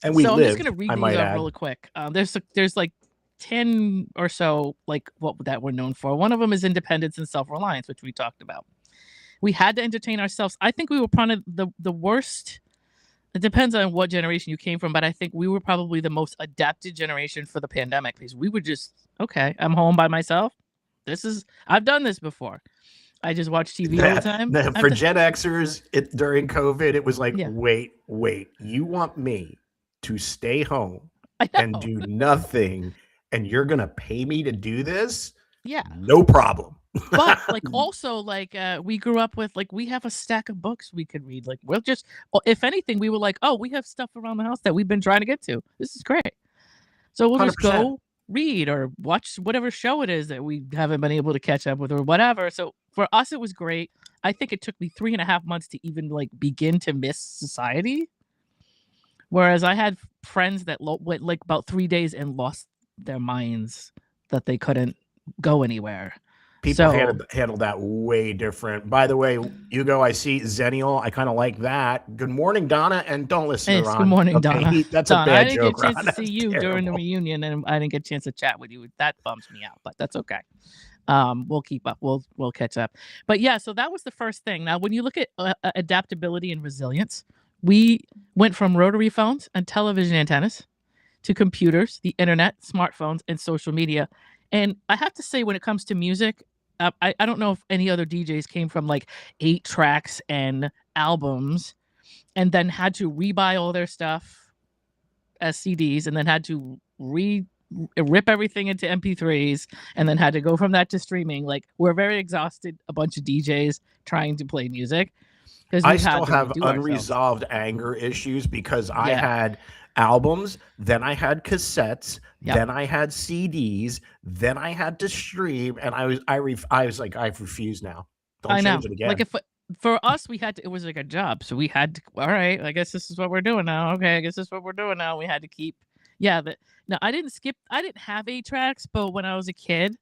Speaker 2: and we
Speaker 1: so
Speaker 2: lived,
Speaker 1: I'm just gonna read these out really quick. There's like 10 or so, like what that we're known for. One of them is independence and self-reliance, which we talked about. We had to entertain ourselves. I think we were probably the worst. It depends on what generation you came from, but I think we were probably the most adapted generation for the pandemic because we were just, okay, I'm home by myself. I've done this before. I just watch TV all the time.
Speaker 2: For Gen Xers, during COVID, it was like, wait, you want me to stay home and do nothing, and you're gonna pay me to do this?
Speaker 1: Yeah,
Speaker 2: no problem.
Speaker 1: But like also like we grew up with like we have a stack of books we could read. Like we'll just, if anything, we were like, oh, we have stuff around the house that we've been trying to get to. This is great. So we'll 100%. Just go read or watch whatever show it is that we haven't been able to catch up with or whatever. So for us, it was great. I think it took me 3.5 months to even like begin to miss society. Whereas I had friends that went like about 3 days and lost their minds that they couldn't go anywhere.
Speaker 2: People handled that way different. By the way, Hugo, I see Zennial. I kind of like that. Good morning, Donna. And don't listen to Ron.
Speaker 1: Good morning, Donna.
Speaker 2: That's
Speaker 1: Donna,
Speaker 2: a bad
Speaker 1: joke,
Speaker 2: joke,
Speaker 1: I didn't get a chance
Speaker 2: Ron.
Speaker 1: to see you during the reunion, and I didn't get a chance to chat with you. That bums me out, but that's okay. We'll keep up. We'll catch up. But yeah, so that was the first thing. Now, when you look at adaptability and resilience, we went from rotary phones and television antennas to computers, the internet, smartphones, and social media. And I have to say, when it comes to music, I don't know if any other DJs came from like 8 tracks and albums and then had to rebuy all their stuff as CDs and then had to rip everything into MP3s and then had to go from that to streaming. Like we're very exhausted, a bunch of DJs trying to play music.
Speaker 2: I still have unresolved anger issues because I had albums, then I had cassettes, then I had CDs, then I had to stream, and I was like, I refuse now. Don't change it again.
Speaker 1: Like for us, we had to. It was like a job, so we had to. All right, I guess this is what we're doing now. Okay, I guess this is what we're doing now. We had to keep. Yeah, now I didn't have 8 tracks, but when I was a kid,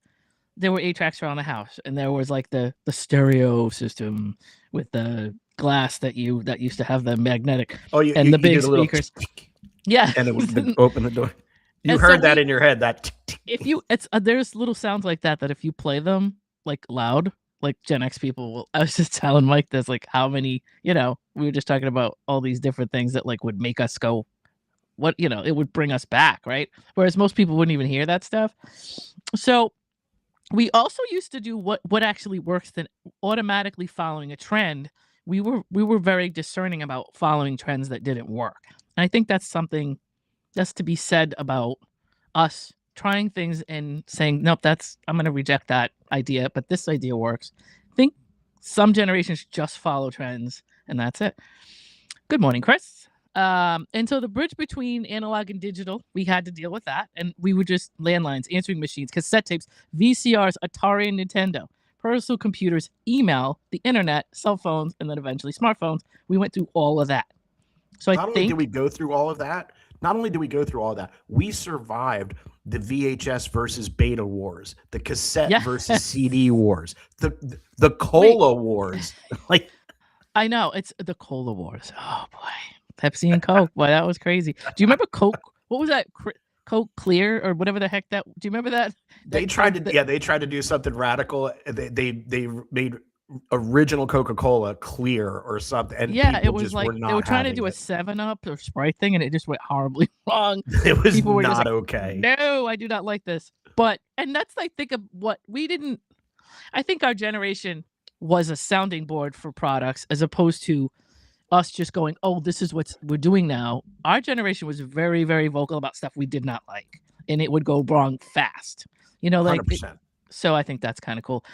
Speaker 1: there were 8 tracks around the house, and there was like the stereo system with the glass that used to have the magnetic and the big speakers. Yeah,
Speaker 2: and it would open the door. You heard that in your head. That
Speaker 1: there's little sounds like that if you play them like loud, like Gen X people will. I was just telling Mike this, like how many, we were just talking about all these different things that like would make us go, what, it would bring us back, right? Whereas most people wouldn't even hear that stuff. So we also used to do what actually works than automatically following a trend. We were very discerning about following trends that didn't work. And I think that's something that's to be said about us trying things and saying, nope, I'm going to reject that idea, but this idea works. I think some generations just follow trends and that's it. Good morning, Chris. And so the bridge between analog and digital, we had to deal with that. And we were just landlines, answering machines, cassette tapes, VCRs, Atari and Nintendo, personal computers, email, the internet, cell phones, and then eventually smartphones. We went through all of that. So
Speaker 2: not only did we go through all of that, we survived the VHS versus beta wars, the cassette versus CD wars, the cola wars. Like,
Speaker 1: I know, it's the cola wars. Oh boy, Pepsi and Coke. Boy, that was crazy. Do you remember Coke? What was that? Coke Clear or whatever the heck that? Do you remember that?
Speaker 2: They tried to do something radical. They made original Coca-Cola clear or something, and
Speaker 1: it was like they were trying to do a 7-Up or Sprite thing, and it just went horribly wrong.
Speaker 2: It was people were not like, okay.
Speaker 1: No, I do not like this. And that's I think of what we didn't. I think our generation was a sounding board for products as opposed to us just going, oh, this is what we're doing now. Our generation was very, very vocal about stuff we did not like, and it would go wrong fast. You know, like
Speaker 2: 100%.
Speaker 1: so I think that's kind of cool.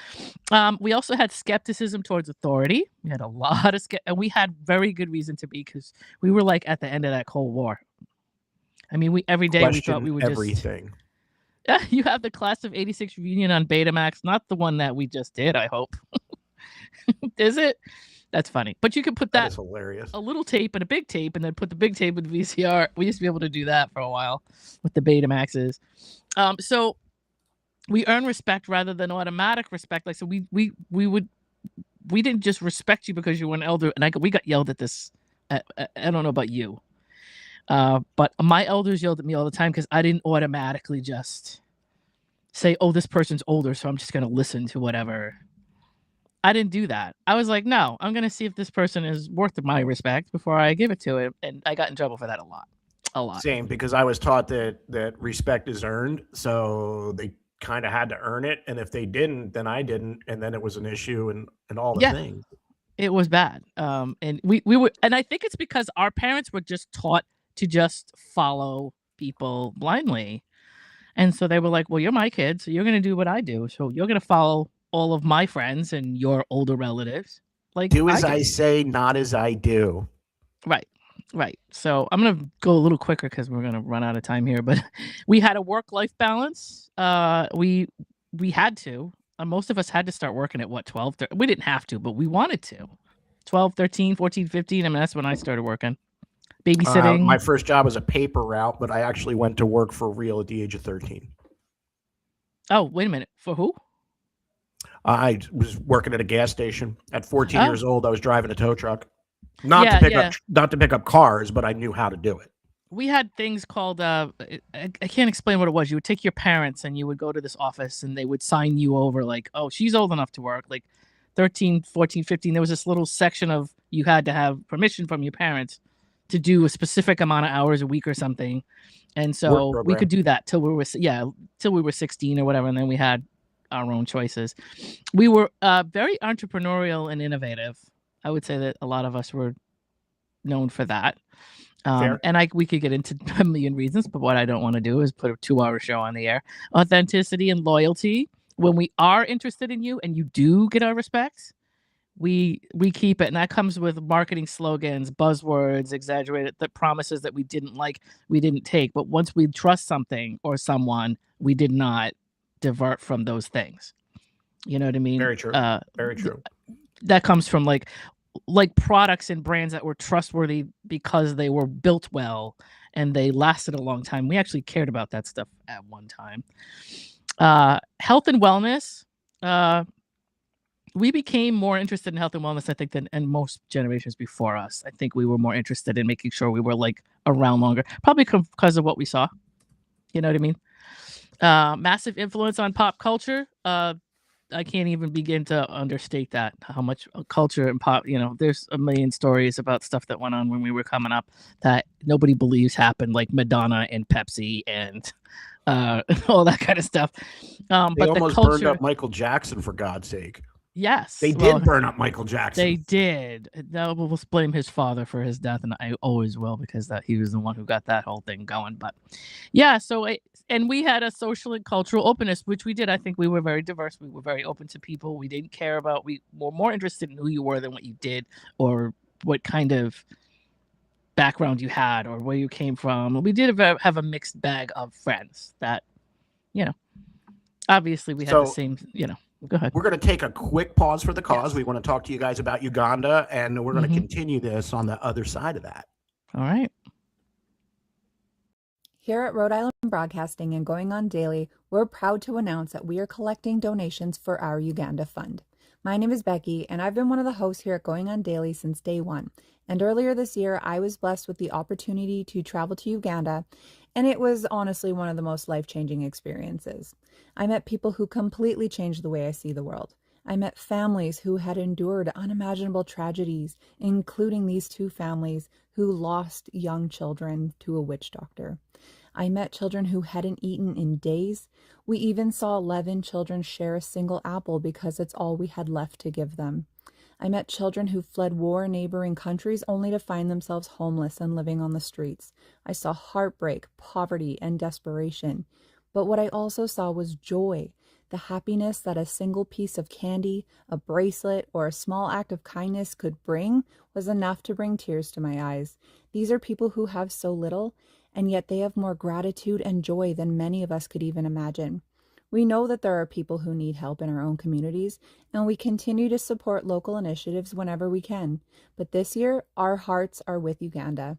Speaker 1: We also had skepticism towards authority. We had a lot of and we had very good reason to be, because we were like at the end of that Cold War. I mean, every day we thought we would
Speaker 2: everything.
Speaker 1: Just you have the class of '86 reunion on Betamax, not the one that we just did, I hope. Is it? That's funny. But you can put that
Speaker 2: is hilarious.
Speaker 1: A little tape and a big tape, and then put the big tape with the VCR. We used to be able to do that for a while with the Betamaxes. So we earn respect rather than automatic respect. Like, so we didn't just respect you because you were an elder. And we got yelled at this. I don't know about you. But my elders yelled at me all the time because I didn't automatically just say, oh, this person's older, so I'm just going to listen to whatever. I didn't do that. I was like, no, I'm going to see if this person is worth my respect before I give it to him. And I got in trouble for that a lot.
Speaker 2: Same, because I was taught that respect is earned. So they kind of had to earn it. And if they didn't, then I didn't. And then it was an issue and all the things.
Speaker 1: It was bad. And we were, and I think it's because our parents were just taught to just follow people blindly. And so they were like, well, you're my kid, so you're going to do what I do. So you're going to follow all of my friends and your older relatives. Like,
Speaker 2: do as I say, not as I do.
Speaker 1: Right. So I'm going to go a little quicker because we're going to run out of time here. But we had a work-life balance. We had to. Most of us had to start working at 12? We didn't have to, but we wanted to. 12, 13, 14, 15. I mean, that's when I started working. Babysitting.
Speaker 2: My first job was a paper route, but I actually went to work for real at the age of 13.
Speaker 1: Oh, wait a minute. For who?
Speaker 2: I was working at a gas station at 14 years old. I was driving a tow truck, not to pick up cars, but I knew how to do it.
Speaker 1: We had things called, I can't explain what it was. You would take your parents and you would go to this office and they would sign you over like, oh, she's old enough to work. Like 13, 14, 15. There was this little section of you had to have permission from your parents to do a specific amount of hours a week or something. And so we could do that till we were 16 or whatever. And then we had our own choices. We were very entrepreneurial and innovative. I would say that a lot of us were known for that. And we could get into a million reasons, but what I don't want to do is put a 2-hour show on the air. Authenticity and loyalty. When we are interested in you and you do get our respect, we keep it. And that comes with marketing slogans, buzzwords, exaggerated promises that we didn't like, we didn't take. But once we trust something or someone, we did not divert from those things. You know what I mean?
Speaker 2: Very true. Very true.
Speaker 1: That comes from like products and brands that were trustworthy because they were built well and they lasted a long time. We actually cared about that stuff at one time. Health and wellness. We became more interested in health and wellness, I think, than most generations before us. I think we were more interested in making sure we were like around longer, probably because of what we saw. You know what I mean? Massive influence on pop culture. I can't even begin to understate that, how much culture and pop, there's a million stories about stuff that went on when we were coming up that nobody believes happened, like Madonna and Pepsi and all that kind of stuff.
Speaker 2: But almost burned up Michael Jackson, for God's sake.
Speaker 1: Yes.
Speaker 2: They did burn up Michael Jackson.
Speaker 1: They did. We'll blame his father for his death, and I always will, because he was the one who got that whole thing going. But yeah, and we had a social and cultural openness, which we did. I think we were very diverse. We were very open to people. We didn't care about, we were more interested in who you were than what you did or what kind of background you had or where you came from. We did have a mixed bag of friends that, obviously we had the same, Go ahead.
Speaker 2: We're going to take a quick pause for the cause. Yes. We want to talk to you guys about Uganda, and we're going to continue this on the other side of that.
Speaker 1: All right.
Speaker 6: Here at Rhode Island Broadcasting and Going On Daily, we're proud to announce that we are collecting donations for our Uganda Fund. My name is Becky, and I've been one of the hosts here at Going On Daily since day one. And earlier this year, I was blessed with the opportunity to travel to Uganda, and it was honestly one of the most life-changing experiences. I met people who completely changed the way I see the world. I met families who had endured unimaginable tragedies, including these two families who lost young children to a witch doctor. I met children who hadn't eaten in days. We even saw 11 children share a single apple because it's all we had left to give them. I met children who fled war in neighboring countries only to find themselves homeless and living on the streets. I saw heartbreak, poverty, and desperation. But what I also saw was joy, the happiness that a single piece of candy, a bracelet, or a small act of kindness could bring was enough to bring tears to my eyes. These are people who have so little, and yet they have more gratitude and joy than many of us could even imagine. We know that there are people who need help in our own communities, and we continue to support local initiatives whenever we can. But this year, our hearts are with Uganda.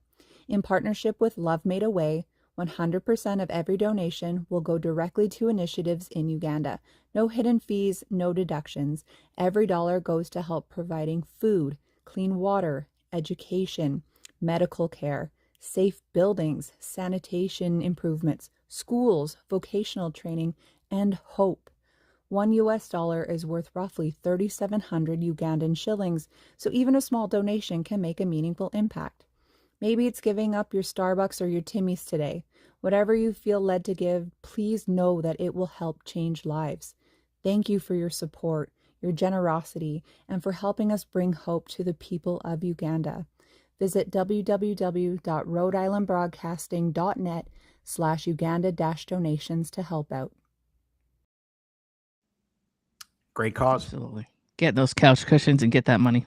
Speaker 6: In partnership with Love Made a Way, 100% of every donation will go directly to initiatives in Uganda. No hidden fees, no deductions. Every dollar goes to help providing food, clean water, education, medical care, safe buildings, sanitation improvements, schools, vocational training, and hope. $1 is worth roughly 3,700 Ugandan shillings, so even a small donation can make a meaningful impact. Maybe it's giving up your Starbucks or your Timmy's today. Whatever you feel led to give, please know that it will help change lives. Thank you for your support, your generosity, and for helping us bring hope to the people of Uganda. Visit www.rhodeislandbroadcasting.net/Uganda-donations to help out.
Speaker 2: Great cause.
Speaker 1: Absolutely. Get those couch cushions and get that money.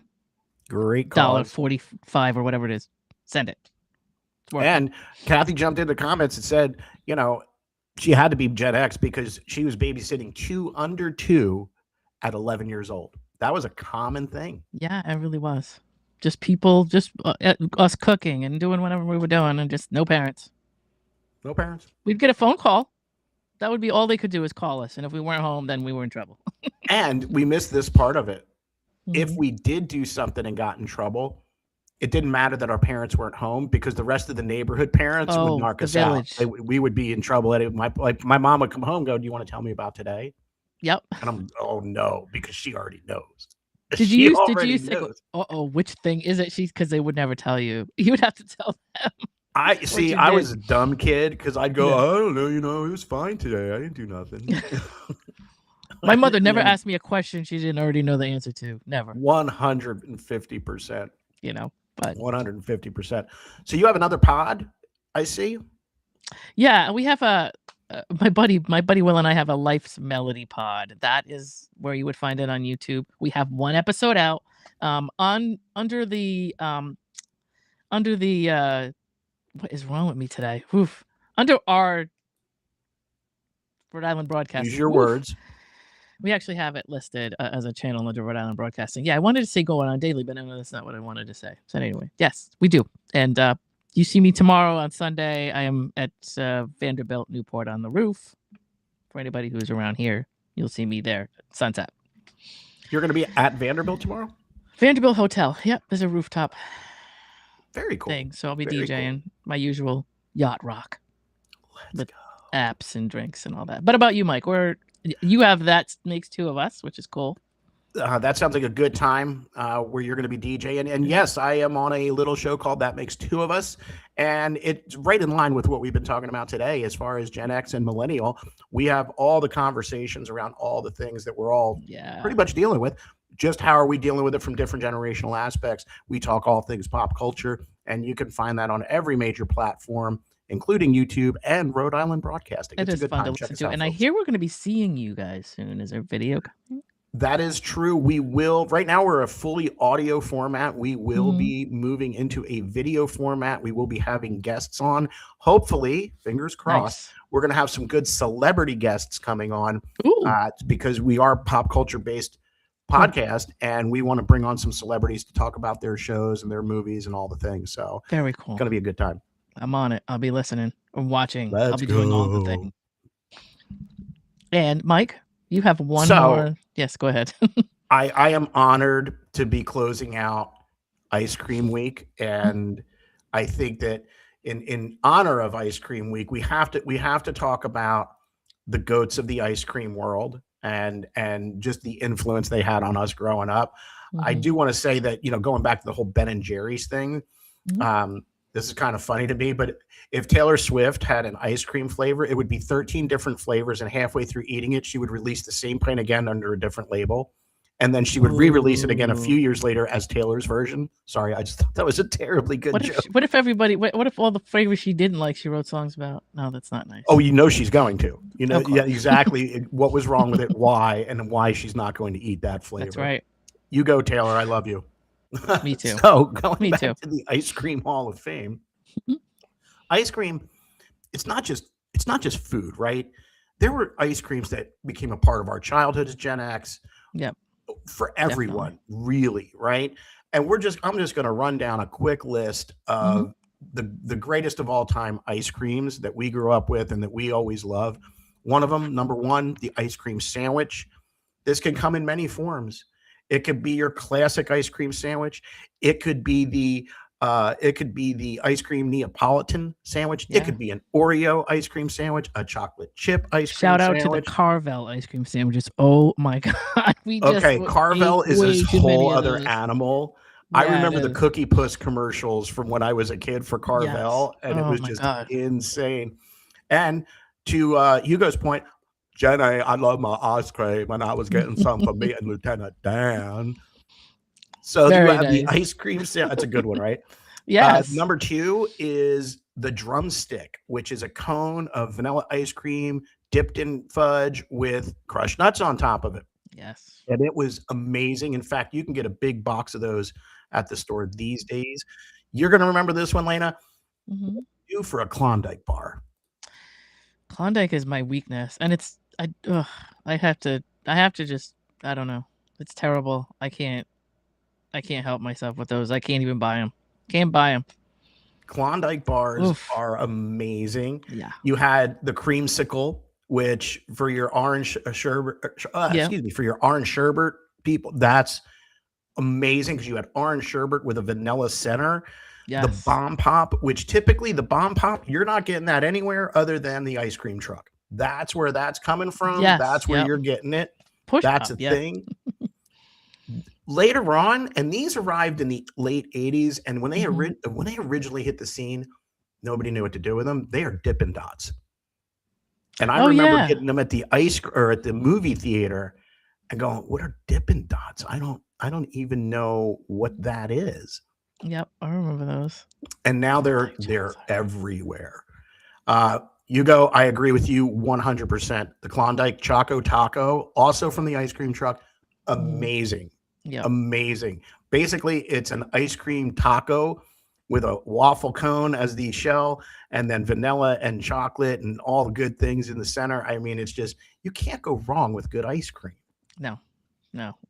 Speaker 2: Great cause.
Speaker 1: $1.45 or whatever it is. Send it.
Speaker 2: And Kathy jumped into comments and said, she had to be Gen X because she was babysitting 2 under 2 at 11 years old. That was a common thing.
Speaker 1: Yeah, it really was. Just people, us cooking and doing whatever we were doing, and just no parents.
Speaker 2: No parents.
Speaker 1: We'd get a phone call. That would be all they could do is call us. And if we weren't home, then we were in trouble.
Speaker 2: And we missed this part of it.
Speaker 1: Mm-hmm.
Speaker 2: If we did do something and got in trouble, it didn't matter that our parents weren't home because the rest of the neighborhood parents would knock us out. We would be in trouble. My mom would come home and go, "Do you want to tell me about today?"
Speaker 1: Yep.
Speaker 2: And I'm, "Oh no," because she already knows.
Speaker 1: Did you say, which thing is it? Because they would never tell you. You would have to tell them.
Speaker 2: I was a dumb kid because I'd go, "I don't know, it was fine today. I didn't do nothing."
Speaker 1: My mother never asked me a question she didn't already know the answer to. Never.
Speaker 2: 150%.
Speaker 1: But
Speaker 2: 150%. So you have another pod, I see.
Speaker 1: Yeah, we have my buddy Will and I have a Life's Melody pod. That is where you would find it on YouTube. We have one episode out under the what is wrong with me today? Oof. Under our Rhode Island Broadcasting.
Speaker 2: Use your words.
Speaker 1: We actually have it listed as a channel under Rhode Island Broadcasting. Yeah, I wanted to say Going On Daily, but no, that's not what I wanted to say. So anyway, yes, we do. And you see me tomorrow on Sunday. I am at Vanderbilt Newport on the Roof. For anybody who's around here, you'll see me there at sunset.
Speaker 2: You're going to be at Vanderbilt tomorrow?
Speaker 1: Vanderbilt Hotel. Yep, there's a rooftop.
Speaker 2: Very cool.
Speaker 1: Thing. So I'll be DJing my usual yacht rock.
Speaker 2: Let's go.
Speaker 1: Apps and drinks and all that. But about you, Mike, you have that makes 2 of us, which is cool.
Speaker 2: That sounds like a good time where you're going to be DJing. And yes, I am on a little show called That Makes 2 of Us. And it's right in line with what we've been talking about today as far as Gen X and Millennial. We have all the conversations around all the things that we're all pretty much dealing with. Just how are we dealing with it from different generational aspects? We talk all things pop culture, and you can find that on every major platform, including YouTube and Rhode Island Broadcasting.
Speaker 1: It is fun to listen to. And I hear we're going to be seeing you guys soon. Is there video coming?
Speaker 2: That is true. We will. Right now, we're a fully audio format. We will be moving into a video format. We will be having guests on. Hopefully, fingers crossed, we're going to have some good celebrity guests coming on because we are pop culture based podcast and we want to bring on some celebrities to talk about their shows and their movies and all the things. So
Speaker 1: very cool.
Speaker 2: It's going to be a good time.
Speaker 1: I'm on it. I'll be listening or watching. I'll be doing all the things. And Mike, you have one more. Yes, go ahead.
Speaker 2: I am honored to be closing out Ice Cream Week. And I think that in honor of Ice Cream Week, we have to talk about the goats of the ice cream world and just the influence they had on us growing up. I do want to say that, going back to the whole Ben and Jerry's thing, this is kind of funny to me, but if Taylor Swift had an ice cream flavor, it would be 13 different flavors. And halfway through eating it, she would release the same pint again under a different label. And then she would re-release it again a few years later as Taylor's version. Sorry, I just thought that was a terribly good joke.
Speaker 1: What if all the flavors she didn't like, she wrote songs about? No, that's not nice.
Speaker 2: Oh, she's going to. Yeah, exactly what was wrong with it, why, and why she's not going to eat that flavor.
Speaker 1: That's right.
Speaker 2: You go, Taylor. I love you.
Speaker 1: Me too.
Speaker 2: So going back to the Ice Cream Hall of Fame, ice cream, it's not just food, right? There were ice creams that became a part of our childhood as Gen X.
Speaker 1: Yep.
Speaker 2: For everyone, really, right? And I'm just going to run down a quick list of the greatest of all time ice creams that we grew up with and that we always love. One of them, number one, the ice cream sandwich. This can come in many forms. It could be your classic ice cream sandwich. It could be the ice cream Neapolitan sandwich. Yeah. It could be an Oreo ice cream sandwich, a chocolate chip ice cream
Speaker 1: sandwich. Shout out
Speaker 2: sandwich.
Speaker 1: to the Carvel ice cream sandwiches. Oh my God.
Speaker 2: Carvel is this whole other animal. Yeah, I remember the Cookie Puss commercials from when I was a kid for Carvel, and it was just insane. And to Hugo's point, Jenny, I love my ice cream, and I was getting some for me and Lieutenant Dan. So you have the ice cream sandwich. That's a good one, right?
Speaker 1: Yes.
Speaker 2: Number two is the drumstick, which is a cone of vanilla ice cream dipped in fudge with crushed nuts on top of it.
Speaker 1: Yes.
Speaker 2: And it was amazing. In fact, you can get a big box of those at the store these days. You're going to remember this one, Lena. Do for a Klondike bar.
Speaker 1: Klondike is my weakness, and I have to just, I don't know. It's terrible. I can't help myself with those. I can't even buy them. Can't buy them.
Speaker 2: Klondike bars are amazing.
Speaker 1: Yeah.
Speaker 2: You had the creamsicle, which for your orange sherbet, for your orange sherbet people, that's amazing because you had orange sherbet with a vanilla center.
Speaker 1: Yes.
Speaker 2: The bomb pop, which typically the bomb pop, you're not getting that anywhere other than the ice cream truck. That's where that's coming from.
Speaker 1: Yes.
Speaker 2: That's where you're getting it. That's a thing. Later on, and these arrived in the late 80s, and when they originally hit the scene, nobody knew what to do with them. They are Dippin' Dots. And I remember getting them at the at the movie theater and going, "What are Dippin' Dots? I don't even know what that is."
Speaker 1: Yep, I remember those.
Speaker 2: And now they're everywhere. Hugo, I agree with you 100%. The Klondike Choco Taco, also from the ice cream truck, amazing.
Speaker 1: Yeah,
Speaker 2: amazing. Basically, it's an ice cream taco with a waffle cone as the shell, and then vanilla and chocolate and all the good things in the center. I mean, it's just, you can't go wrong with good ice cream.
Speaker 1: No.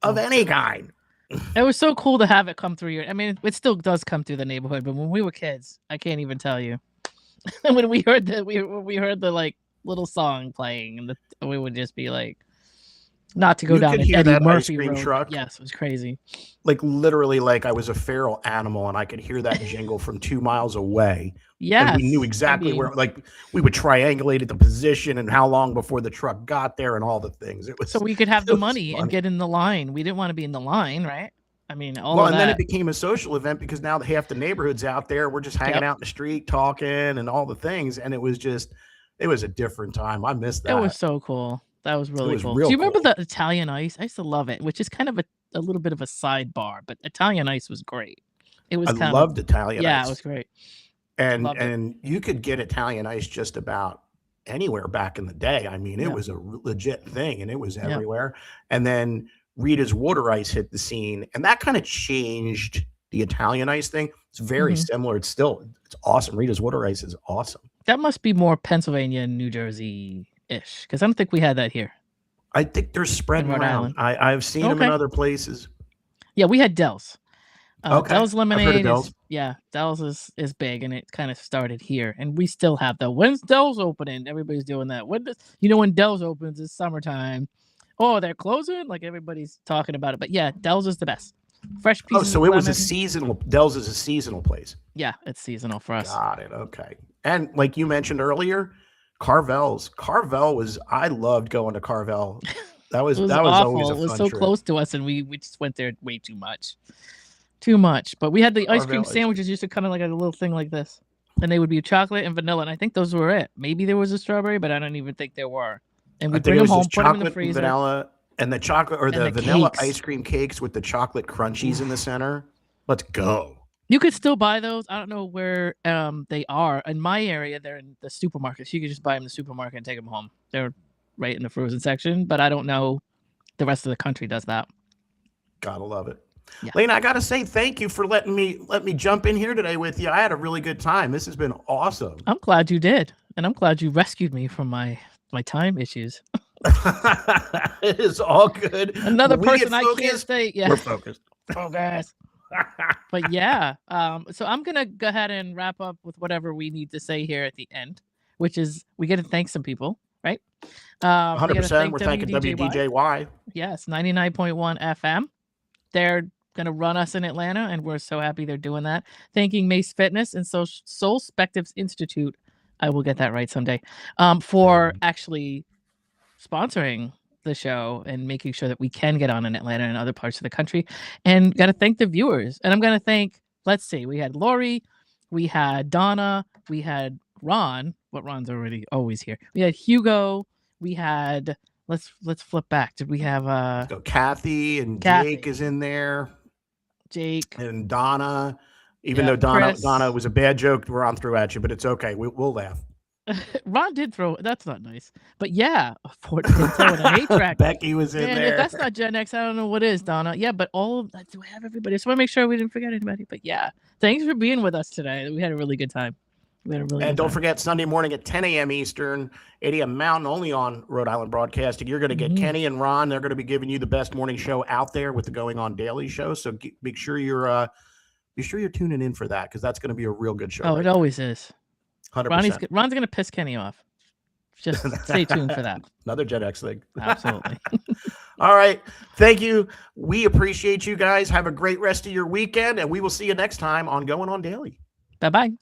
Speaker 2: Of any kind.
Speaker 1: It was so cool to have it come through here. I mean, it still does come through the neighborhood, but when we were kids, I can't even tell you. When we heard the like little song playing, and we would just be like, not to go down an Eddie Murphy road. Truck. Yes, it was crazy.
Speaker 2: Like literally, like I was a feral animal, and I could hear that jingle from 2 miles away.
Speaker 1: Yeah,
Speaker 2: we knew exactly where. Like we would triangulate the position and how long before the truck got there, and all the things. It was
Speaker 1: so we could have the money and get in the line. We didn't want to be in the line, right? I mean,
Speaker 2: then it became a social event because now half the neighborhood's out there. We're just hanging out in the street, talking, and all the things. And it was a different time. I missed that.
Speaker 1: It was so cool. That was really cool. Do you remember the Italian ice? I used to love it, which is kind of a little bit of a sidebar, but Italian ice was great. It was. I
Speaker 2: loved Italian ice.
Speaker 1: Yeah, it was great.
Speaker 2: And you could get Italian ice just about anywhere back in the day. I mean, it was a legit thing, and it was everywhere. And then Rita's water ice hit the scene, and that kind of changed the Italian ice thing. It's very similar. It's awesome. Rita's water ice is awesome.
Speaker 1: That must be more Pennsylvania and New Jersey ish, because I don't think we had that here.
Speaker 2: I think they're spread around. I've seen them in other places.
Speaker 1: Yeah, we had Dell's. Dell's lemonade Dell's is big, and it kind of started here, and we still have that. When's Dell's opening? Everybody's doing that. When Dell's opens, it's summertime. Oh, they're closing? Like everybody's talking about it. But yeah, Dell's is the best. Fresh pieces.
Speaker 2: So it was a seasonal. Dell's is a seasonal place.
Speaker 1: Yeah, it's seasonal for us.
Speaker 2: Got it. Okay. And like you mentioned earlier, Carvel's. I loved going to Carvel. That was
Speaker 1: awful.
Speaker 2: always a fun
Speaker 1: It was so
Speaker 2: trip.
Speaker 1: close to us, and we just went there way too much. too much. But we had the ice cream
Speaker 2: Carvel ice cream.
Speaker 1: sandwiches used to come in like a little thing like this. And they would be chocolate and vanilla. And I think those were it. Maybe there was a strawberry, but I don't even think there were. And we
Speaker 2: I think
Speaker 1: bring
Speaker 2: it
Speaker 1: them
Speaker 2: was
Speaker 1: home,
Speaker 2: just
Speaker 1: put them in the
Speaker 2: chocolate,
Speaker 1: freezer.
Speaker 2: vanilla, and the chocolate or
Speaker 1: And
Speaker 2: the
Speaker 1: the
Speaker 2: vanilla
Speaker 1: cakes.
Speaker 2: ice cream cakes with the chocolate crunchies in the center. Let's go.
Speaker 1: You could still buy those. I don't know where they are. In my area, they're in the supermarkets. You could just buy them in the supermarket and take them home. They're right in the frozen section, but I don't know the rest of the country does that.
Speaker 2: Gotta love it.
Speaker 1: Yeah.
Speaker 2: Lena, I gotta say thank you for letting me jump in here today with you. I had a really good time. This has been awesome.
Speaker 1: I'm glad you did. And I'm glad you rescued me from my time issues.
Speaker 2: It is all good.
Speaker 1: Another
Speaker 2: When we get
Speaker 1: person I can't
Speaker 2: focused,
Speaker 1: stay. Yeah.
Speaker 2: We're focused.
Speaker 1: Focus. But yeah, so I'm gonna go ahead and wrap up with whatever we need to say here at the end, which is we got to thank some people, right?
Speaker 2: 100%. We're thanking WDJY.
Speaker 1: Yes, 99.1 FM. They're gonna run us in Atlanta, and we're so happy they're doing that. Thanking Mace Fitness and Soul Spectives Institute. I will get that right someday. For actually sponsoring the show and making sure that we can get on in Atlanta and other parts of the country. And got to thank the viewers. And I'm going to thank, let's see, we had Lori, we had Donna, we had Ron. What Ron's already always here. We had Hugo. We had, let's flip back. Did we have
Speaker 2: So Kathy and
Speaker 1: Kathy.
Speaker 2: Jake is in there.
Speaker 1: Jake
Speaker 2: And Donna. Even
Speaker 1: Yeah,
Speaker 2: though
Speaker 1: Chris.
Speaker 2: Donna was a bad joke, Ron threw at you, but it's okay. We'll laugh.
Speaker 1: Ron did throw. That's not nice. But yeah, Fort Pinto and an 8-track.
Speaker 2: Becky was in
Speaker 1: Man,
Speaker 2: there.
Speaker 1: if that's not Gen X, I don't know what is, Donna. Yeah, but all of that, do we have everybody? I just want to make sure we didn't forget anybody. But yeah, thanks for being with us today. We had a really good time.
Speaker 2: And don't forget, Sunday morning at 10 a.m. Eastern, 8 a.m. Mountain, only on Rhode Island Broadcasting. You're going to get Kenny and Ron. They're going to be giving you the best morning show out there with the Going On Daily show. So make sure you're tuning in for that, because that's going to be a real good show.
Speaker 1: Oh, it always is.
Speaker 2: 100%.
Speaker 1: Ron's gonna piss Kenny off. Just stay tuned for that.
Speaker 2: Another Gen X thing.
Speaker 1: Absolutely.
Speaker 2: All right. Thank you. We appreciate you guys. Have a great rest of your weekend, and we will see you next time on Going On Daily.
Speaker 1: Bye-bye.